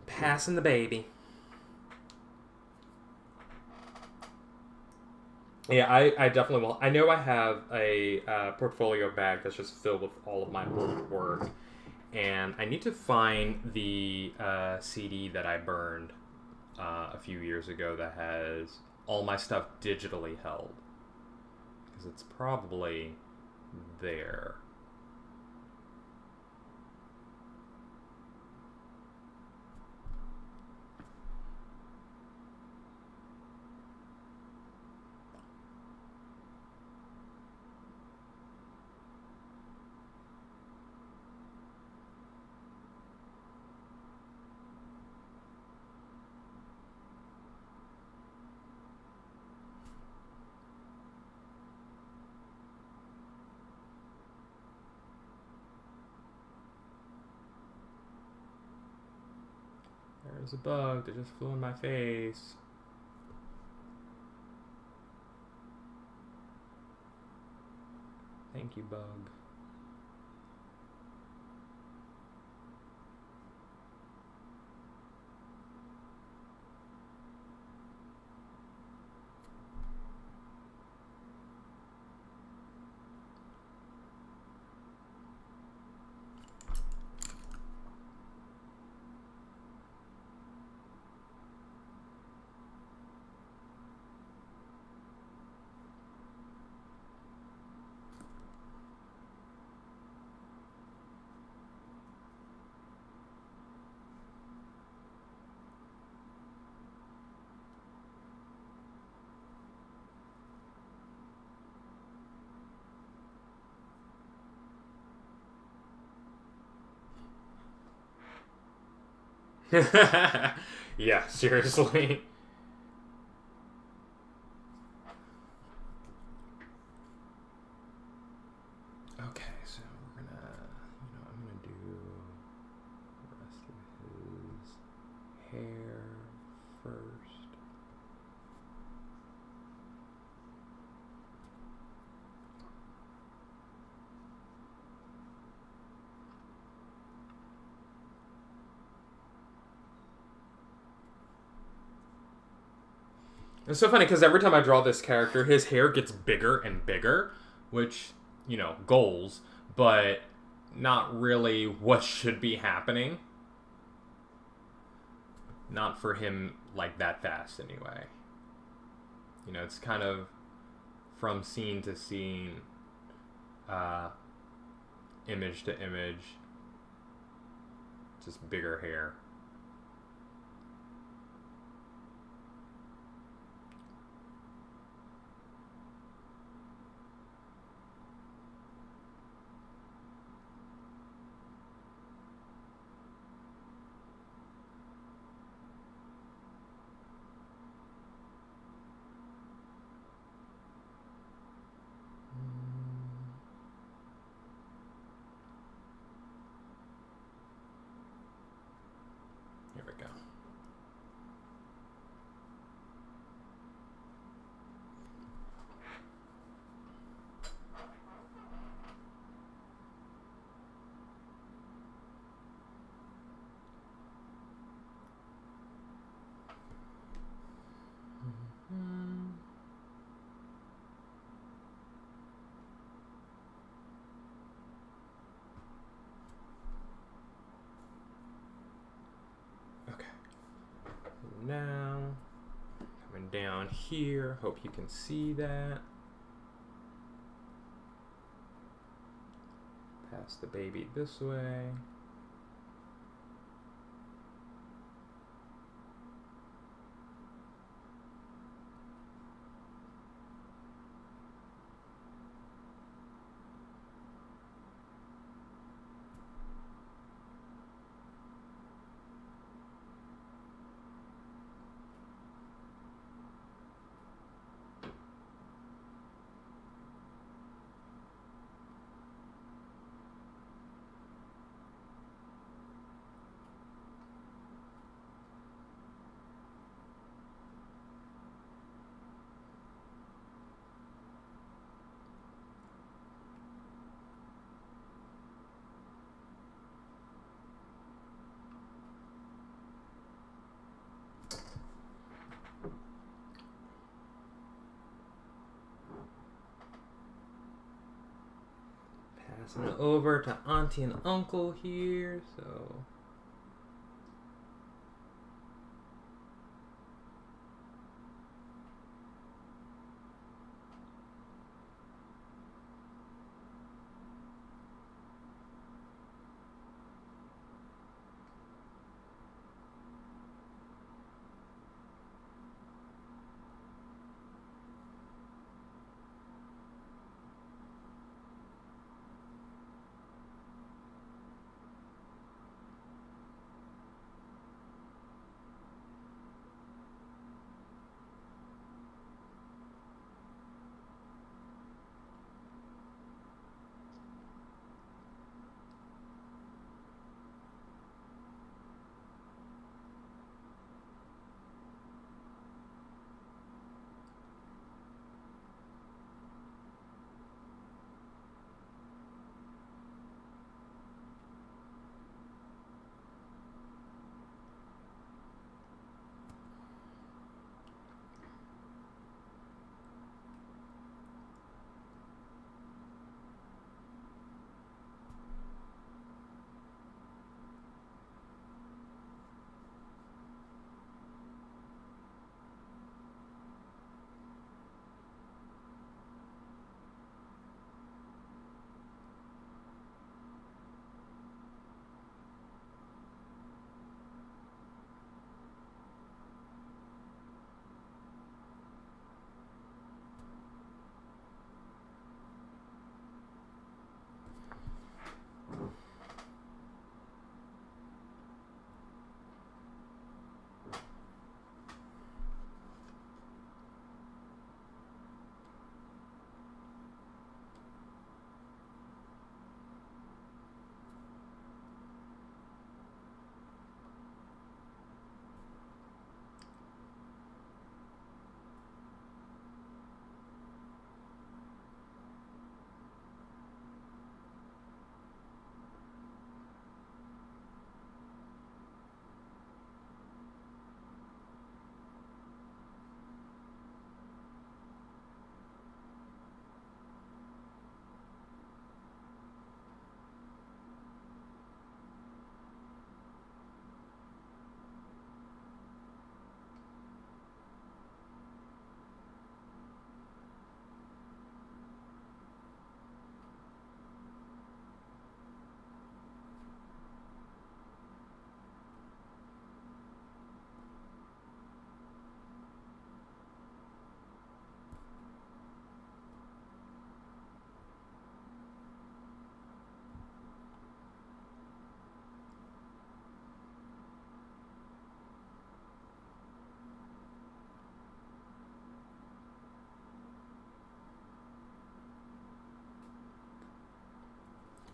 Passing the baby. Yeah, I definitely will. I know I have a portfolio bag that's just filled with all of my work, and I need to find the CD that I burned a few years ago that has all my stuff digitally held, because it's probably there. There's a bug that just flew in my face. Thank you, bug. Yeah, seriously. Okay, so we're gonna, I'm gonna do the rest of his hair first. It's so funny because every time I draw this character, his hair gets bigger and bigger, which, goals, but not really what should be happening. Not for him like that fast, anyway. It's kind of from scene to scene, image to image, just bigger hair. here. Hope you can see that. Pass the baby this way. Passing it over to Auntie and Uncle here, so...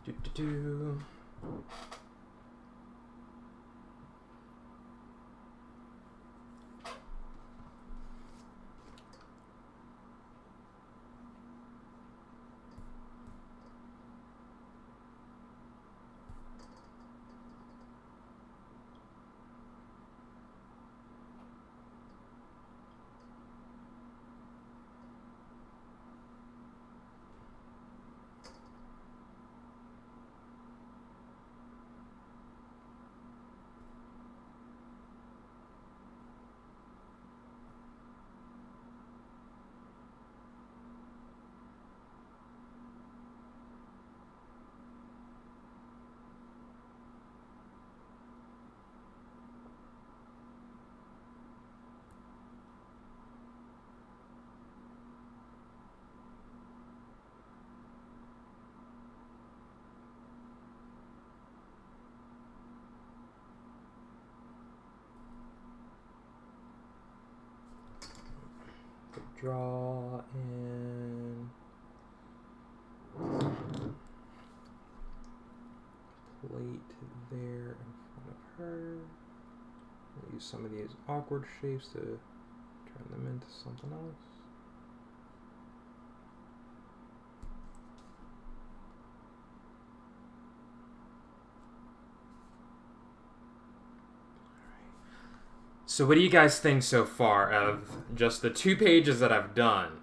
Do, do, do. draw in plate there in front of her. We'll use some of these awkward shapes to turn them into something else. So what do you guys think so far of just the 2 pages that I've done?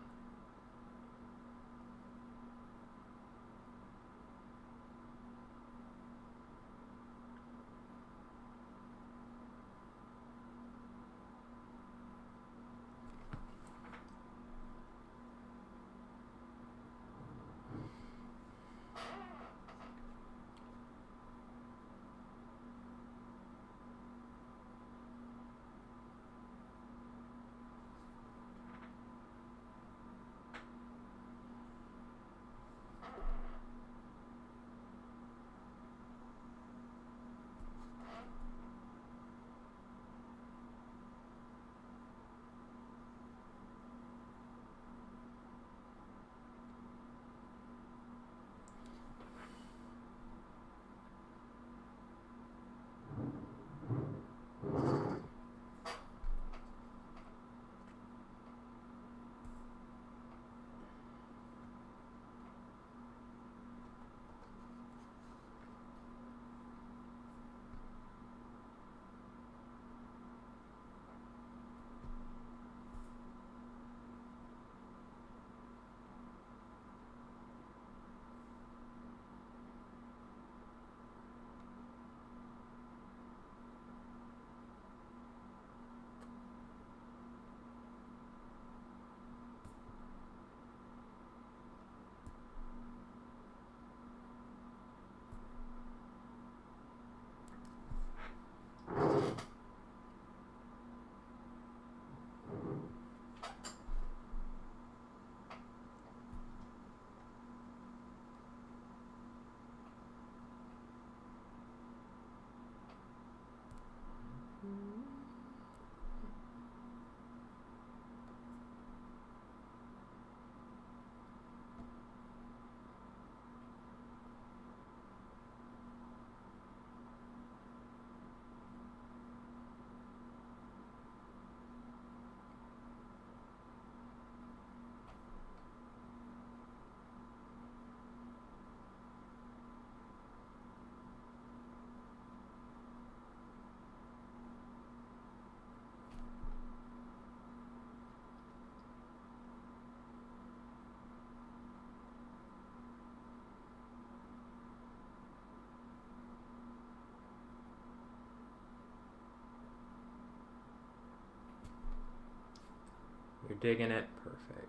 You're digging it? Perfect.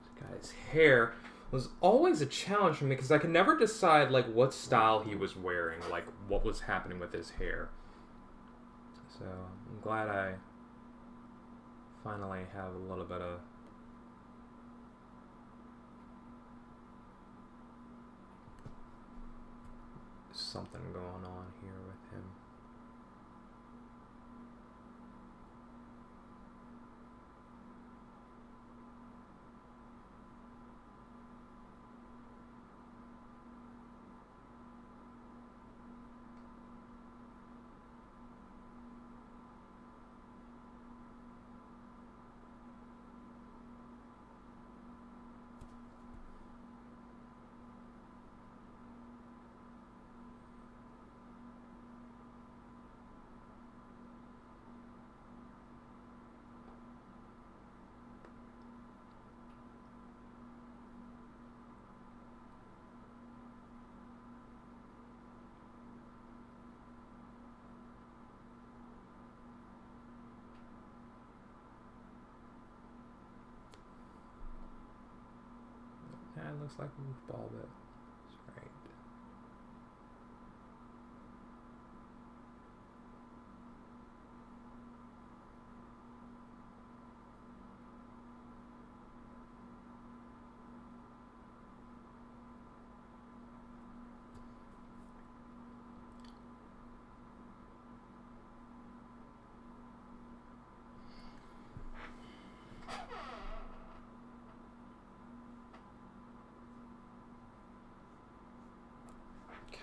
This guy's hair was always a challenge for me because I could never decide like what style he was wearing, like what was happening with his hair. So I'm glad I finally have a little bit of something going on here with him. Yeah, it looks like a ball bit. That's right.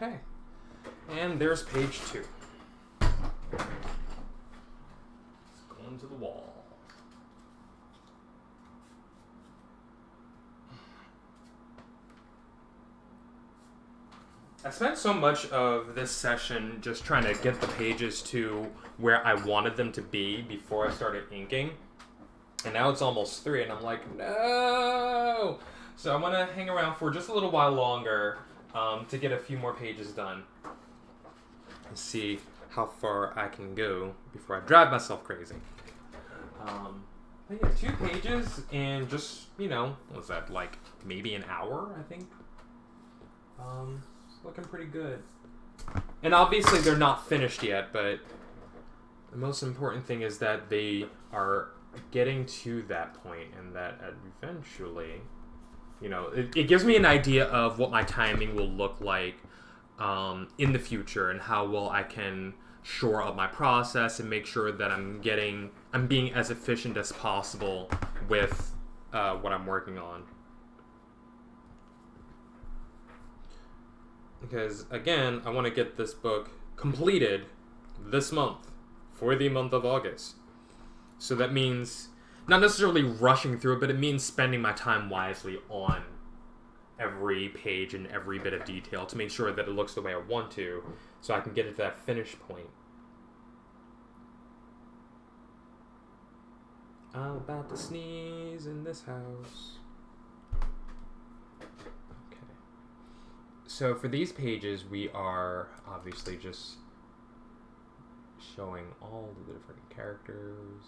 Okay. And there's page 2. It's going to the wall. I spent so much of this session just trying to get the pages to where I wanted them to be before I started inking. And now it's almost 3, and I'm like, no! So I'm going to hang around for just a little while longer to get a few more pages done. And see how far I can go before I drive myself crazy. But yeah, 2 pages in just, what was that, like maybe an hour, I think? It's looking pretty good. And obviously they're not finished yet, but the most important thing is that they are getting to that point, and that eventually, it gives me an idea of what my timing will look like in the future, and how well I can shore up my process and make sure that I'm being as efficient as possible with what I'm working on. Because, again, I want to get this book completed this month, for the month of August. So that means not necessarily rushing through it, but it means spending my time wisely on every page and every bit of detail to make sure that it looks the way I want to, so I can get it to that finish point. I'm about to sneeze in this house. So for these pages, we are obviously just showing all the different characters.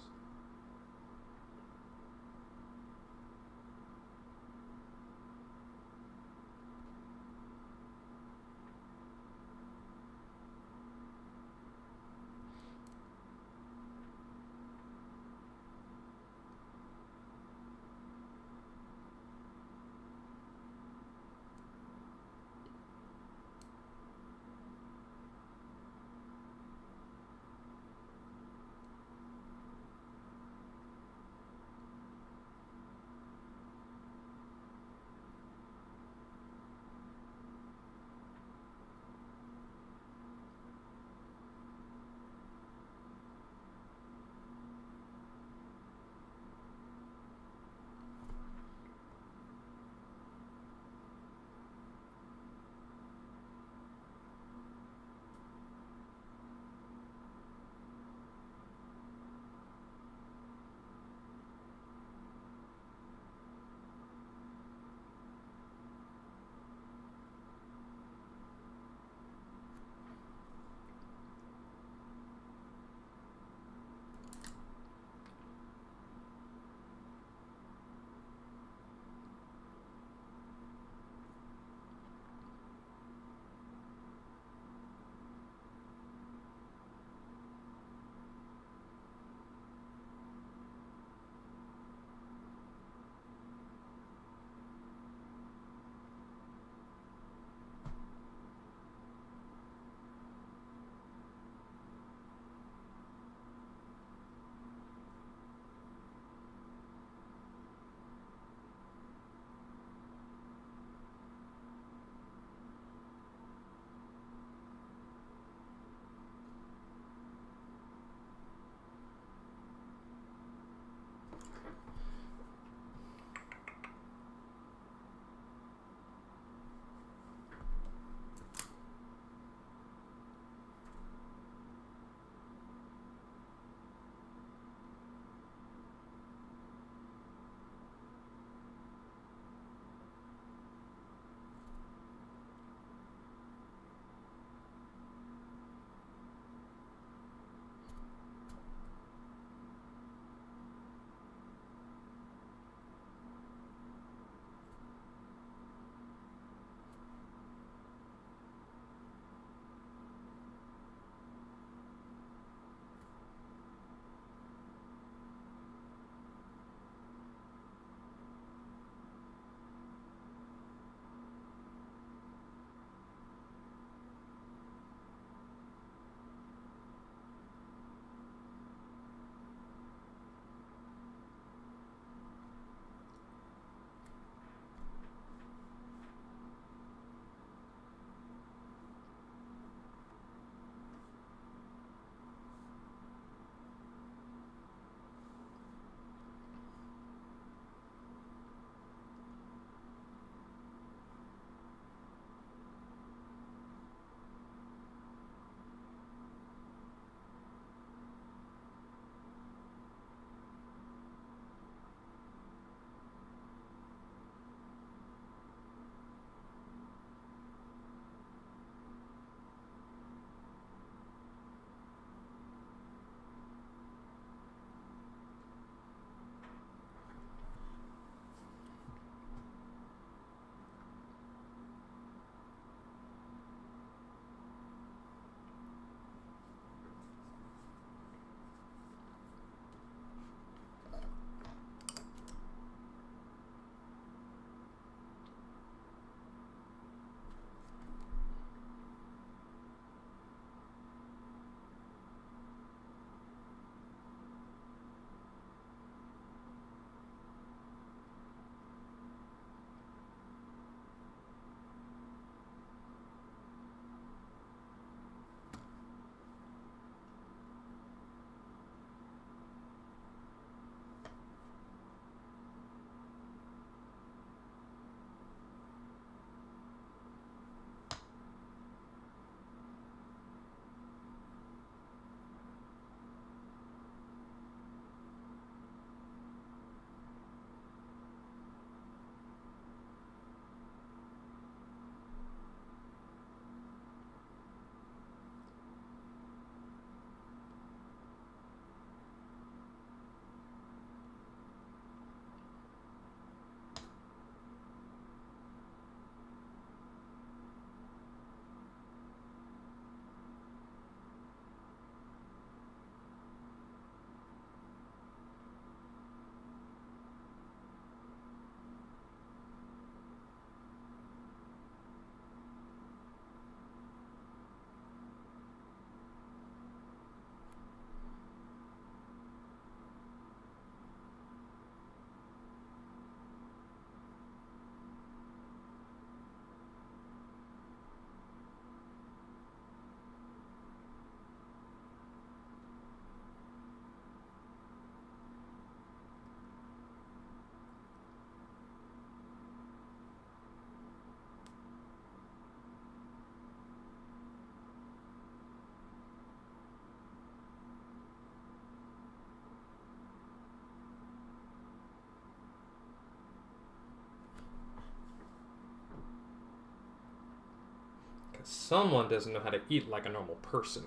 Because someone doesn't know how to eat like a normal person.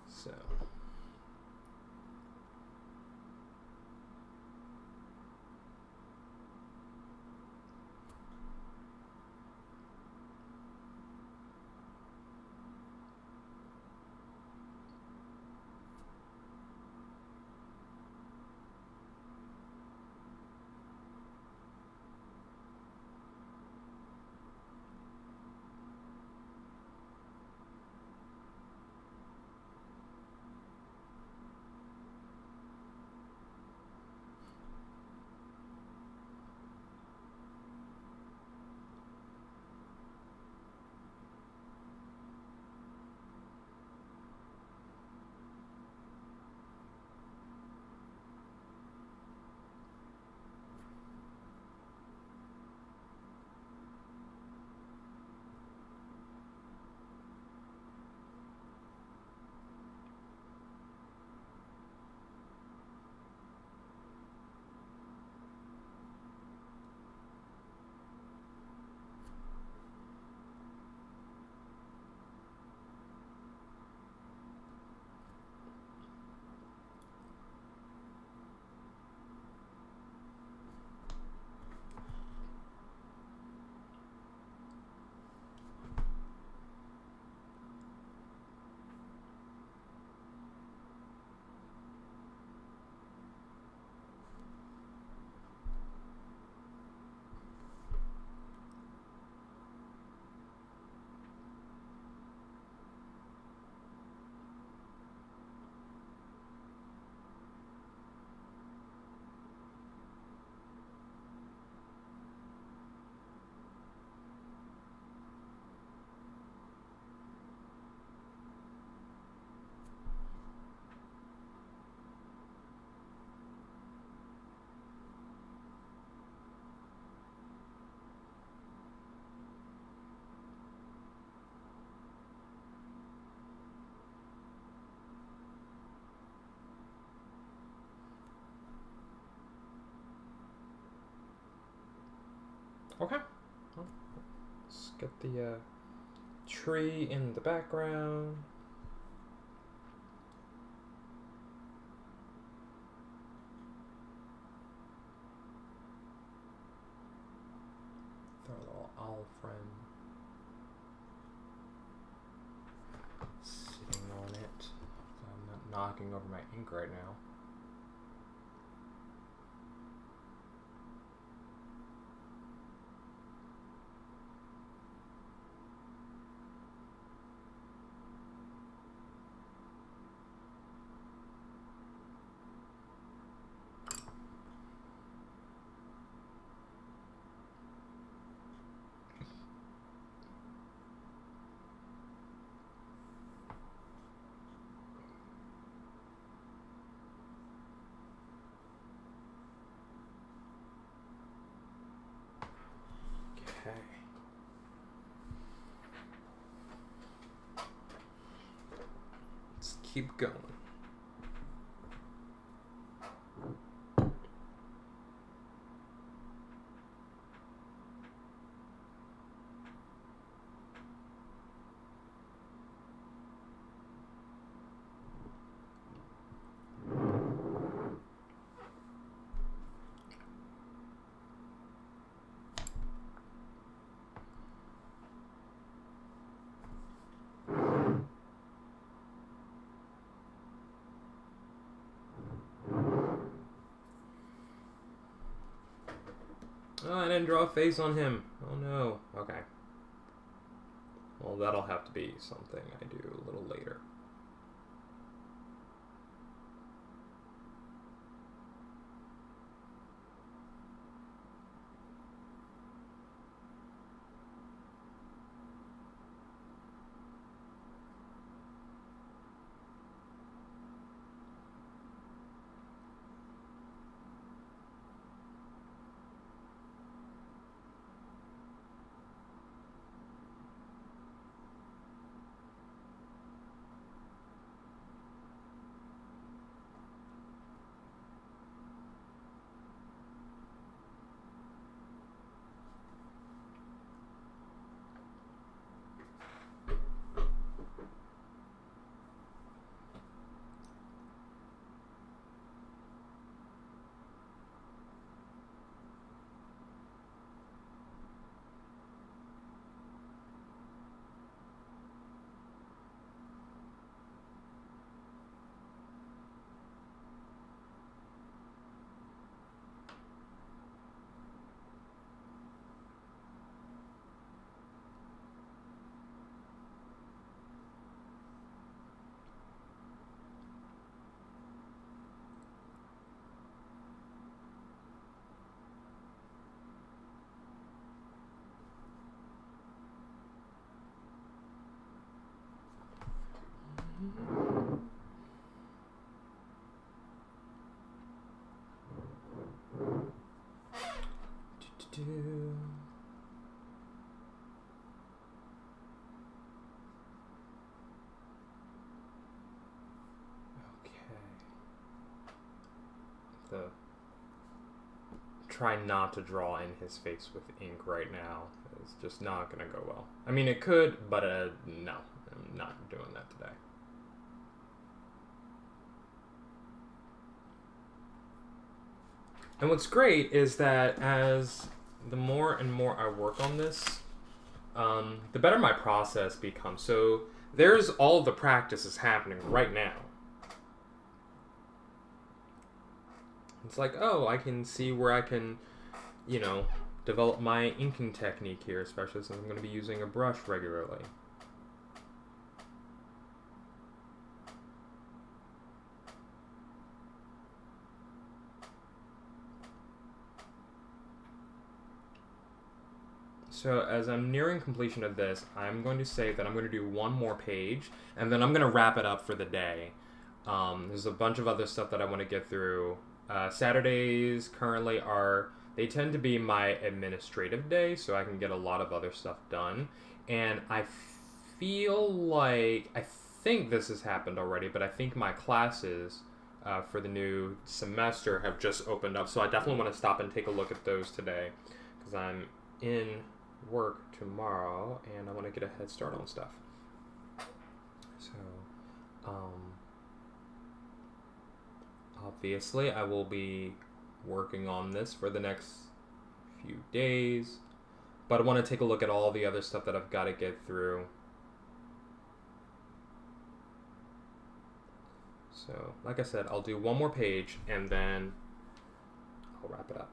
So... Okay. Well, let's get the tree in the background. Throw a little owl friend sitting on it. I'm not knocking over my ink right now. Okay. Let's keep going. Oh, I didn't draw a face on him. Oh no. Okay. Well, that'll have to be something I do a little later. do. Okay. Try not to draw in his face with ink right now. It's just not gonna go well. I mean, it could, but no, I'm not doing that today. And what's great is that as the more and more I work on this, the better my process becomes. So there's all the practices happening right now. It's like, oh, I can see where I can, develop my inking technique here, especially since I'm going to be using a brush regularly. So as I'm nearing completion of this, I'm going to say that I'm going to do one more page, and then I'm going to wrap it up for the day. There's a bunch of other stuff that I want to get through. Saturdays currently they tend to be my administrative day, so I can get a lot of other stuff done. And I think this has happened already, but I think my classes for the new semester have just opened up, so I definitely want to stop and take a look at those today, because I'm in work tomorrow and I want to get a head start on stuff. So, obviously I will be working on this for the next few days, but I want to take a look at all the other stuff that I've got to get through. So, like I said, I'll do one more page and then I'll wrap it up.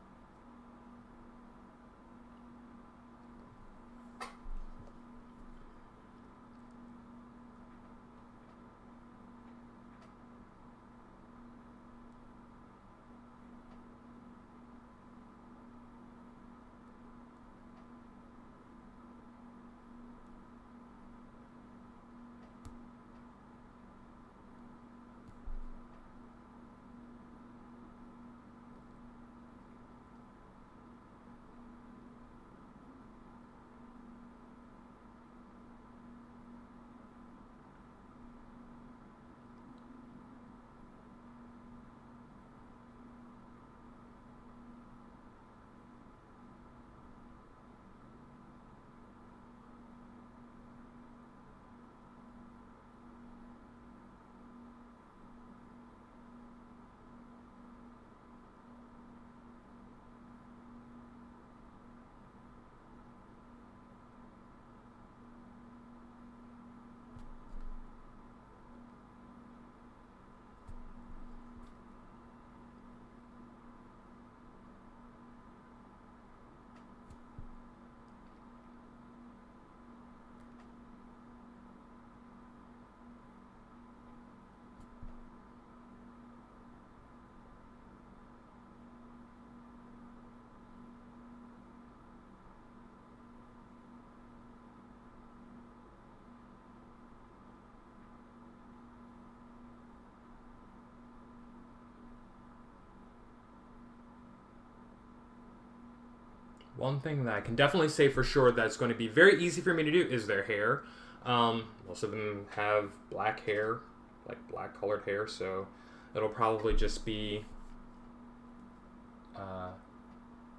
One thing that I can definitely say for sure that's going to be very easy for me to do is their hair. Most of them have black hair, like black colored hair, so it'll probably just be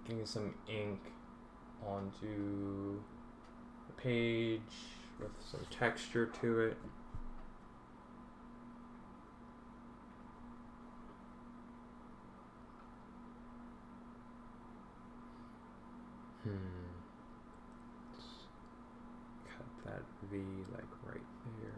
getting some ink onto the page with some texture to it. Cut that V like right there.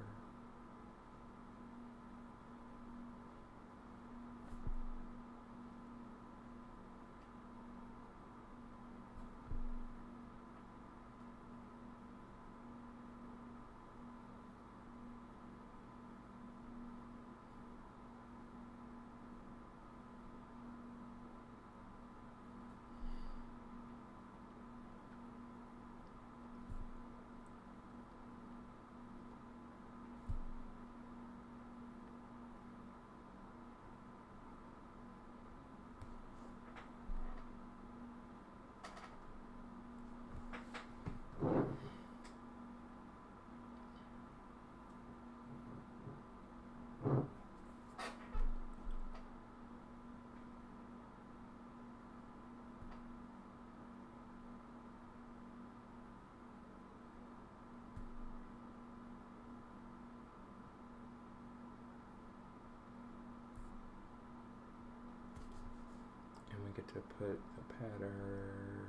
put the pattern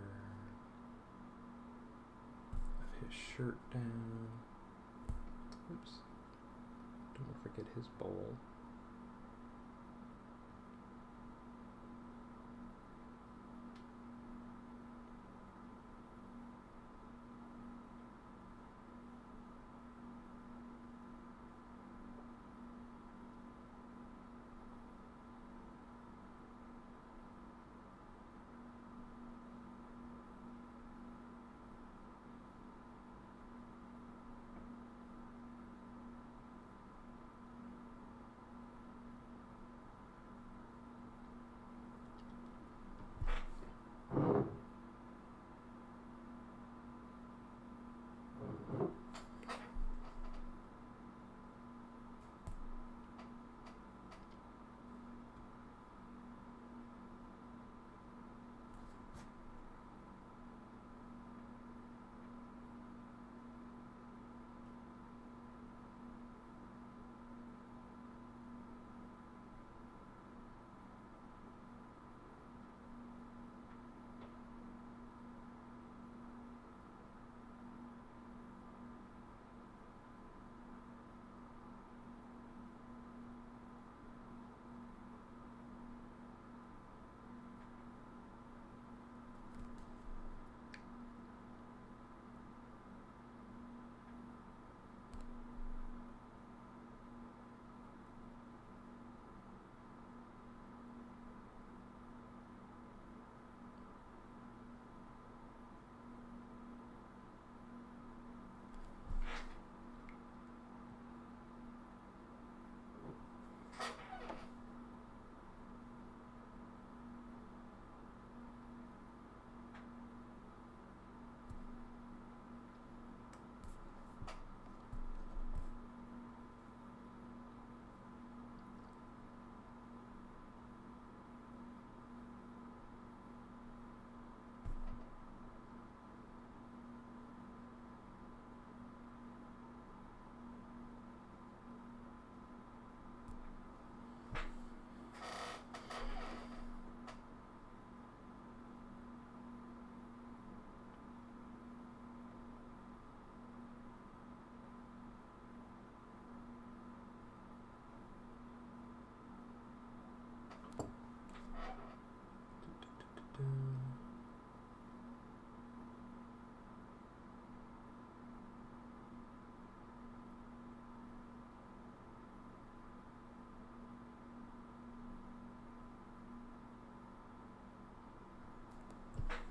of his shirt down. Oops. Don't forget his bowl.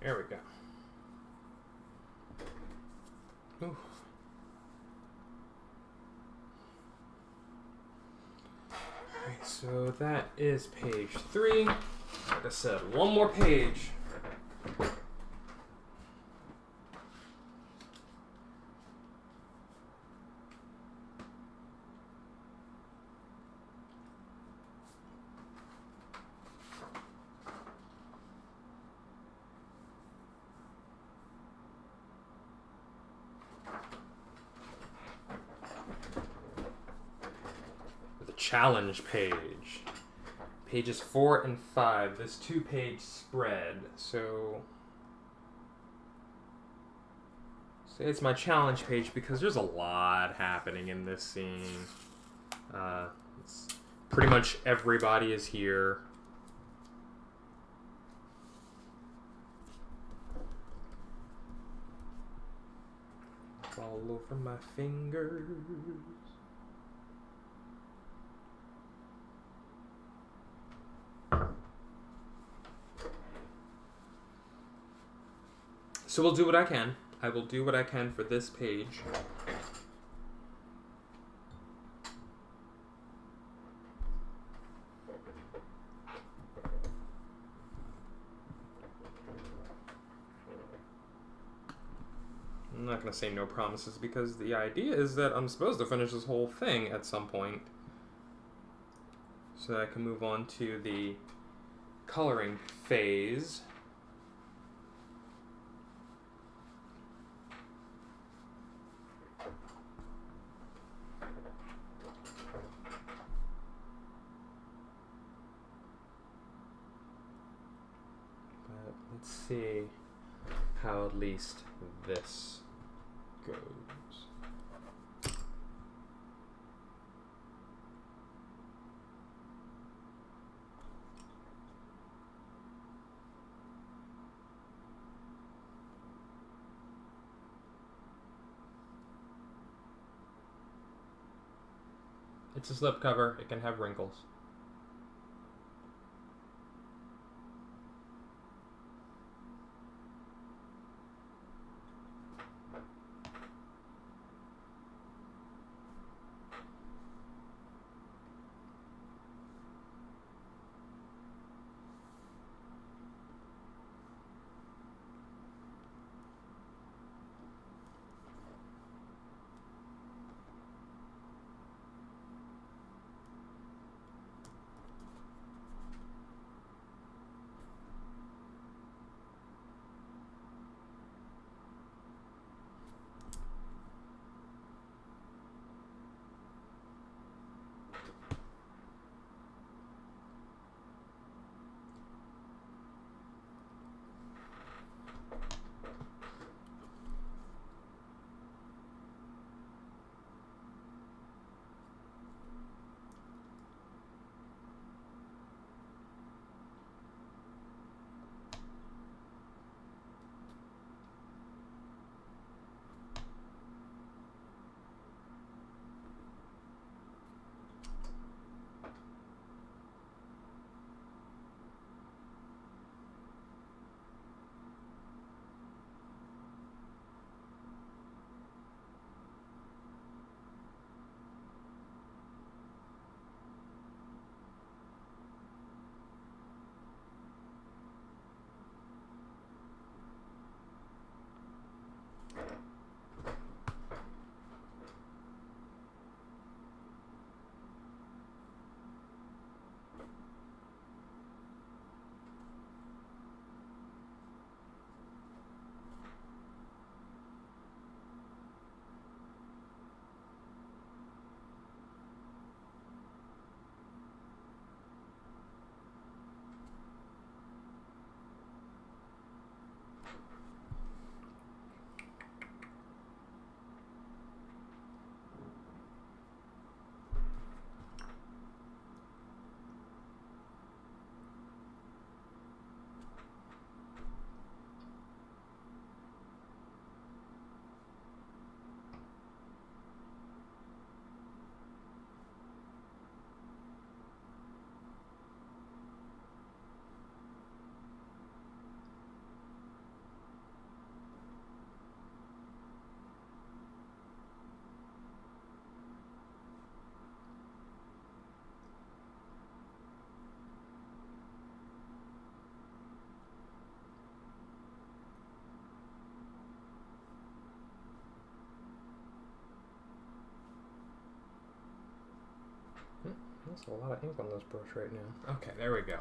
There we go. Ooh. Alright, so that is page 3. Like I said, one more page. Challenge page. Pages 4 and 5. This 2-page spread. So say it's my challenge page because there's a lot happening in this scene. It's pretty much everybody is here. All over my fingers. So we'll do what I can. I will do what I can for this page. I'm not going to say no promises because the idea is that I'm supposed to finish this whole thing at some point. So that I can move on to the coloring phase. see how at least this goes. It's a slipcover. It can have wrinkles. That's a lot of ink on this brush right now. Okay, there we go.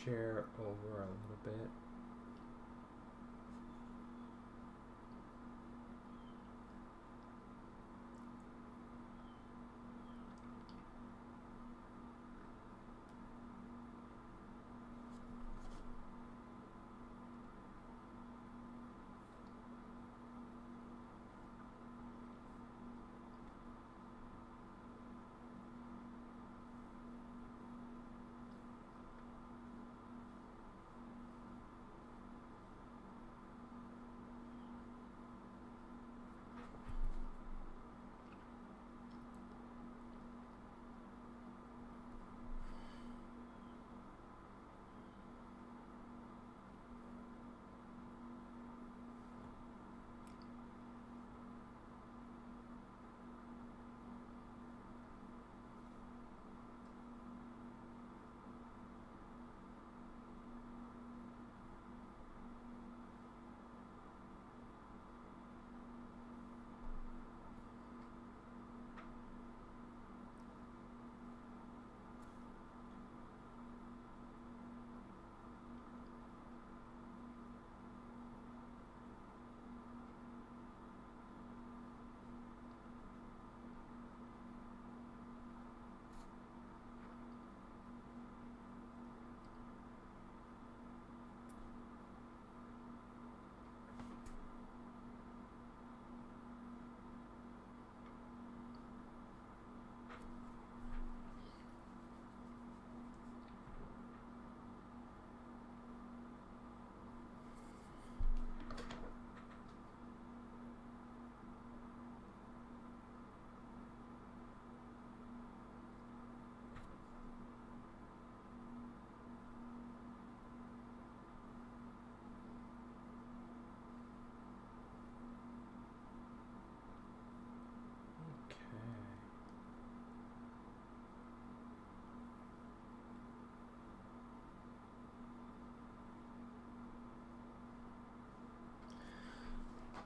chair over a little bit.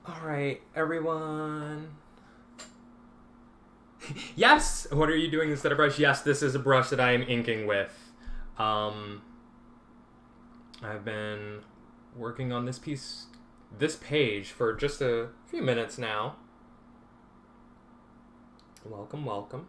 Alright, everyone. Yes! What are you doing instead of brush? Yes, this is a brush that I am inking with. I've been working on this page for just a few minutes now. Welcome, welcome.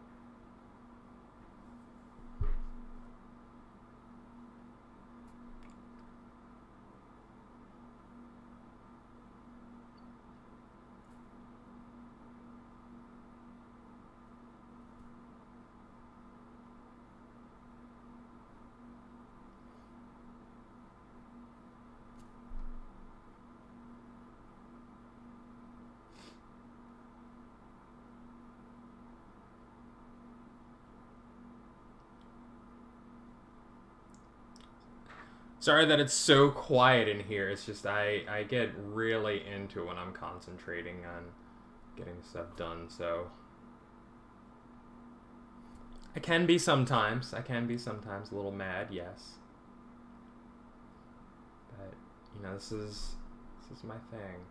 Sorry that it's so quiet in here. It's just I get really into it when I'm concentrating on getting stuff done, so I can be sometimes a little mad, yes. But you know, this is my thing.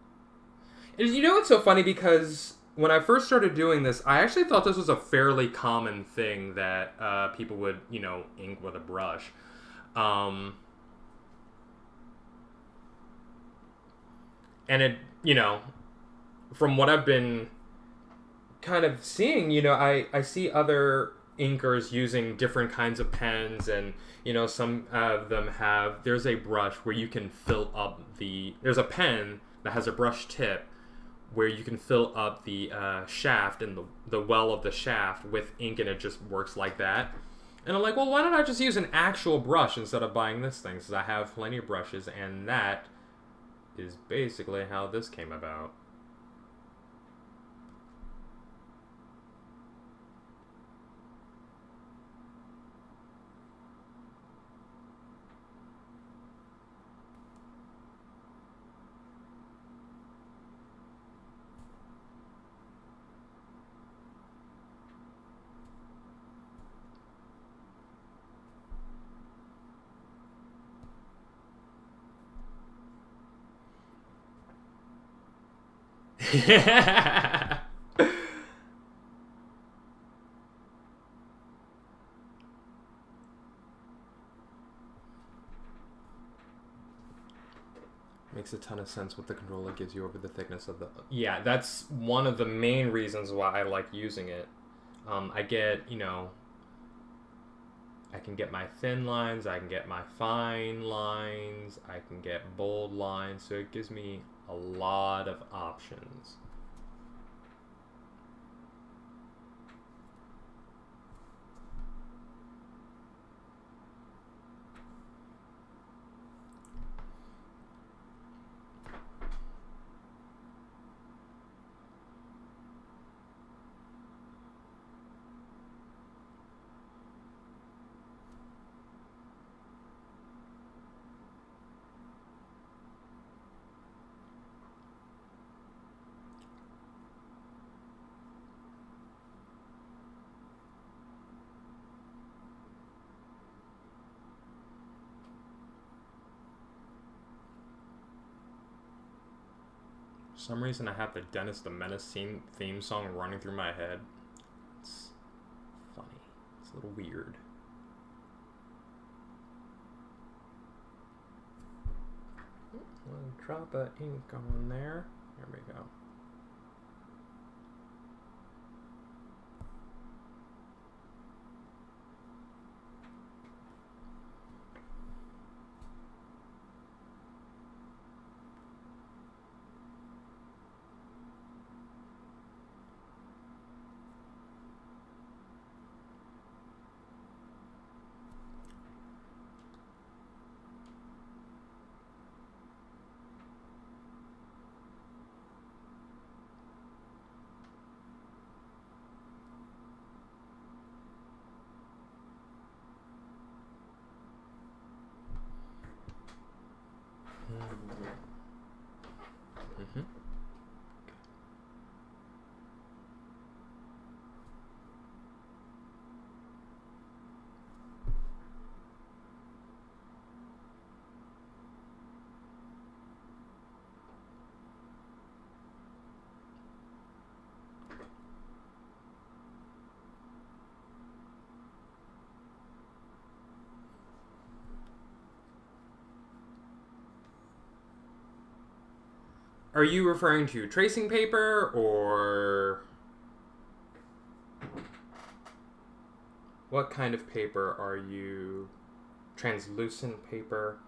And you know what's so funny, because when I first started doing this, I actually thought this was a fairly common thing that people would, you know, ink with a brush. And it, you know, from what I've been kind of seeing, you know, I see other inkers using different kinds of pens, and, you know, some of them have, there's a brush where you can fill up there's a pen that has a brush tip where you can fill up the shaft and the well of the shaft with ink, and it just works like that. And I'm like, well, why don't I just use an actual brush instead of buying this thing? Because I have plenty of brushes, and that is basically how this came about. Yeah. makes a ton of sense what the controller gives you over the thickness of the... Yeah, that's one of the main reasons why I like using it. I get, I can get my thin lines, I can get my fine lines, I can get bold lines, so it gives me a lot of options. For some reason I have the Dennis the Menace theme song running through my head. It's funny. It's a little weird. I'll drop of ink on there. There we go. Mm-hmm. Are you referring to tracing paper or what kind of paper are you? Translucent paper?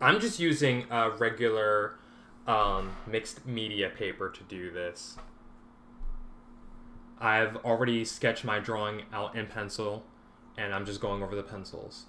I'm just using a regular mixed media paper to do this. I've already sketched my drawing out in pencil and I'm just going over the pencils.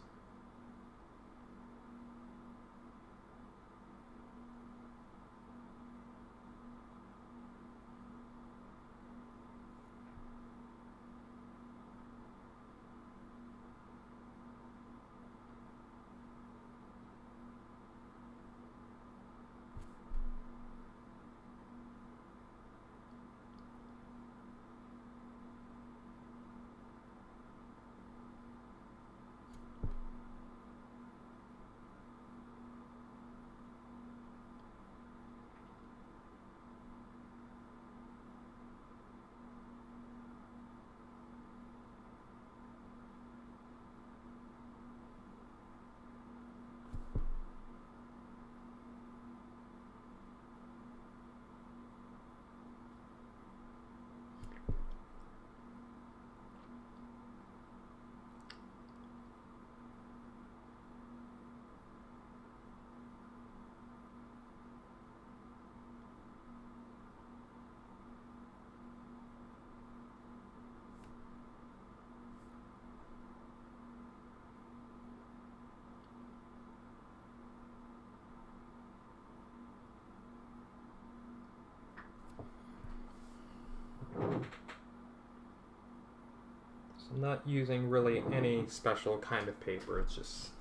I'm not using really any special kind of paper. It's just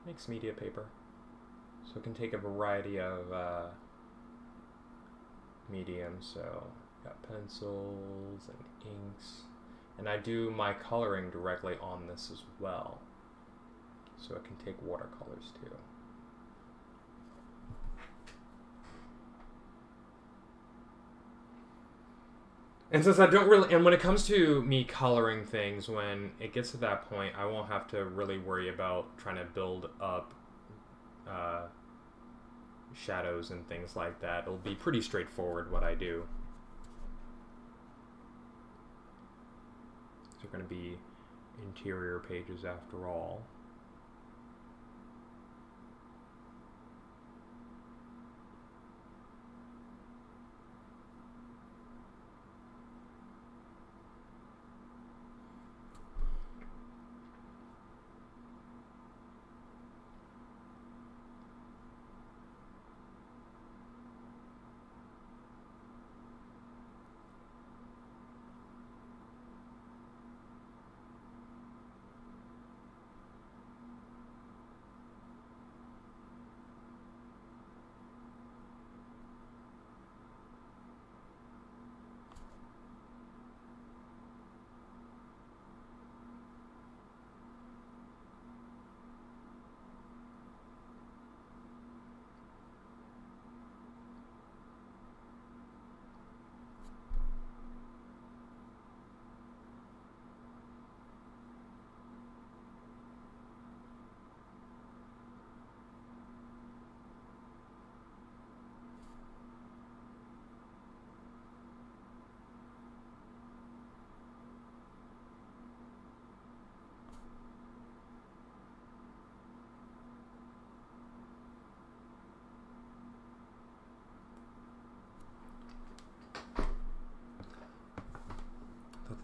mixed media paper. So it can take a variety of mediums. So got pencils and inks. And I do my coloring directly on this as well. So it can take watercolors too. And since I don't really, and when it comes to me coloring things, when it gets to that point, I won't have to really worry about trying to build up shadows and things like that. It'll be pretty straightforward what I do. They're going to be interior pages after all.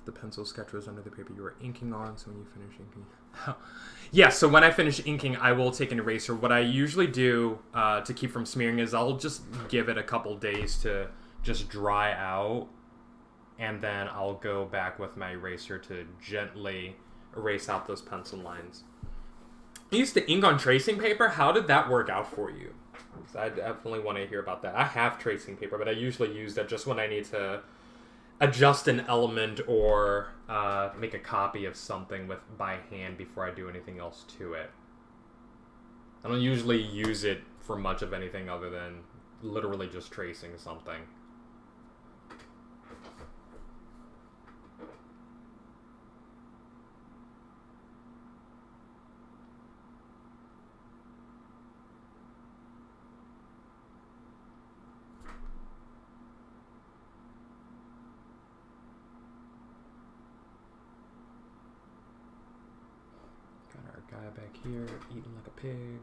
The pencil sketch was under the paper you were inking on, so when you finish inking... Yeah, so when I finish inking, I will take an eraser. What I usually do to keep from smearing is I'll just give it a couple days to just dry out, and then I'll go back with my eraser to gently erase out those pencil lines. I used to ink on tracing paper. How did that work out for you? I definitely want to hear about that. I have tracing paper, but I usually use that just when I need to adjust an element or make a copy of something by hand before I do anything else to it. I don't usually use it for much of anything other than literally just tracing something. Guy back here eating like a pig.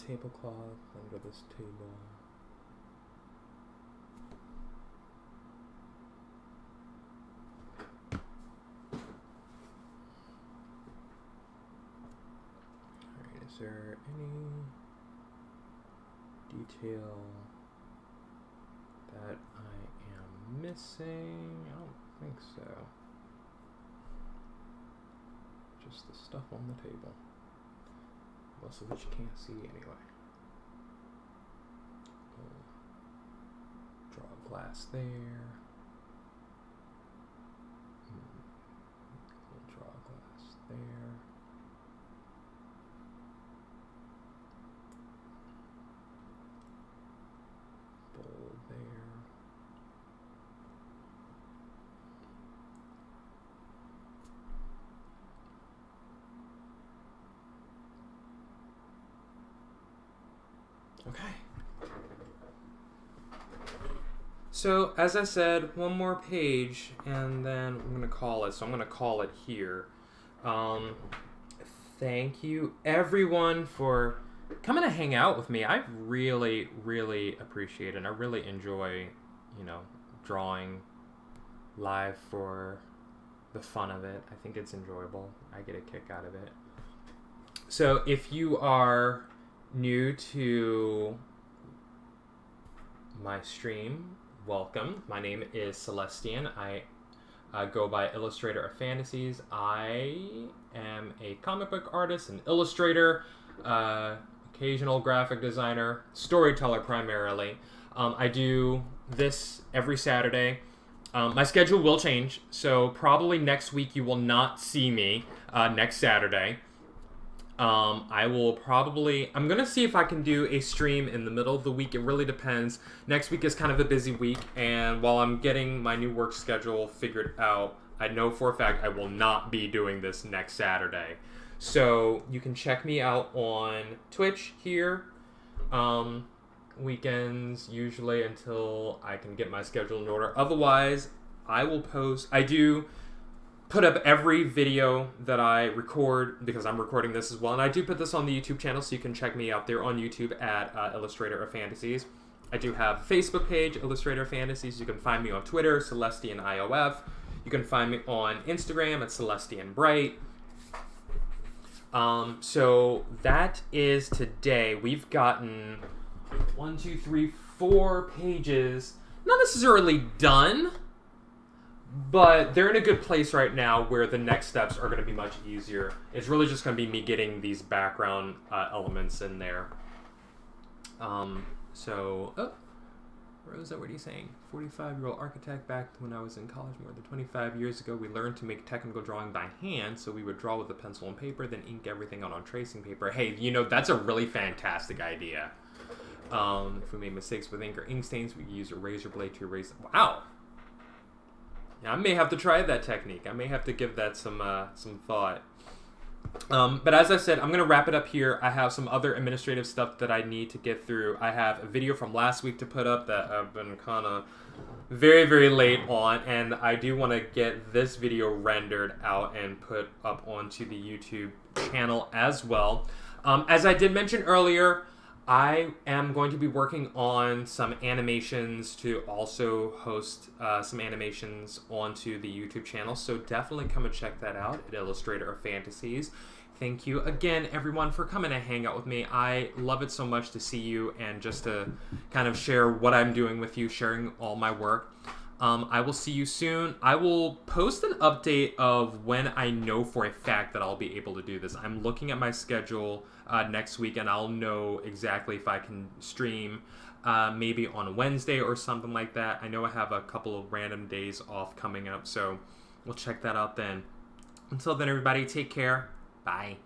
tablecloth under this table. Alright, is there any detail that I am missing? I don't think so. Just the stuff on the table. Most of which you can't see anyway. We'll draw a glass there. We'll draw a glass there. Bowl there. Okay. So, as I said, one more page, and then I'm going to call it. So I'm going to call it here. Thank you, everyone, for coming to hang out with me. I really, really appreciate it. I really enjoy, drawing live for the fun of it. I think it's enjoyable. I get a kick out of it. So, if you are new to my stream, welcome. My name is Celestian. I go by Illustrator of Fantasies. I am a comic book artist, an illustrator, occasional graphic designer, storyteller primarily. I do this every Saturday. My schedule will change, so probably next week you will not see me next Saturday. I'm going to see if I can do a stream in the middle of the week. It really depends. Next week is kind of a busy week, and while I'm getting my new work schedule figured out, I know for a fact I will not be doing this next Saturday. So you can check me out on Twitch here. Weekends usually until I can get my schedule in order. Otherwise, I do put up every video that I record, because I'm recording this as well, and I do put this on the YouTube channel, so you can check me out there on YouTube at Illustrator of Fantasies. I do have a Facebook page, Illustrator of Fantasies. You can find me on Twitter, Celestian IOF. You can find me on Instagram at Celestian Bright. So that is today. We've gotten 1, 2, 3, 4 pages, not necessarily done, but they're in a good place right now where the next steps are going to be much easier. It's really just going to be me getting these background elements in there. Rosa, what are you saying? 45-year-old architect. Back when I was in college more than 25 years ago, we learned to make technical drawing by hand, so we would draw with a pencil and paper, then ink everything out on tracing paper. Hey, that's a really fantastic idea. If we made mistakes with ink or ink stains, we could use a razor blade to erase them. Wow! Yeah, I may have to try that technique. I may have to give that some thought. But as I said, I'm going to wrap it up here. I have some other administrative stuff that I need to get through. I have a video from last week to put up that I've been kind of very, very late on, and I do want to get this video rendered out and put up onto the YouTube channel as well. As I did mention earlier, I am going to be working on some animations to also host some animations onto the YouTube channel, so definitely come and check that out at Illustrator of Fantasies. Thank you again, everyone, for coming to hang out with me. I love it so much to see you and just to kind of share what I'm doing with you, sharing all my work. I will see you soon. I will post an update of when I know for a fact that I'll be able to do this. I'm looking at my schedule next week, and I'll know exactly if I can stream maybe on a Wednesday or something like that. I know I have a couple of random days off coming up, so we'll check that out then. Until then, everybody, take care. Bye.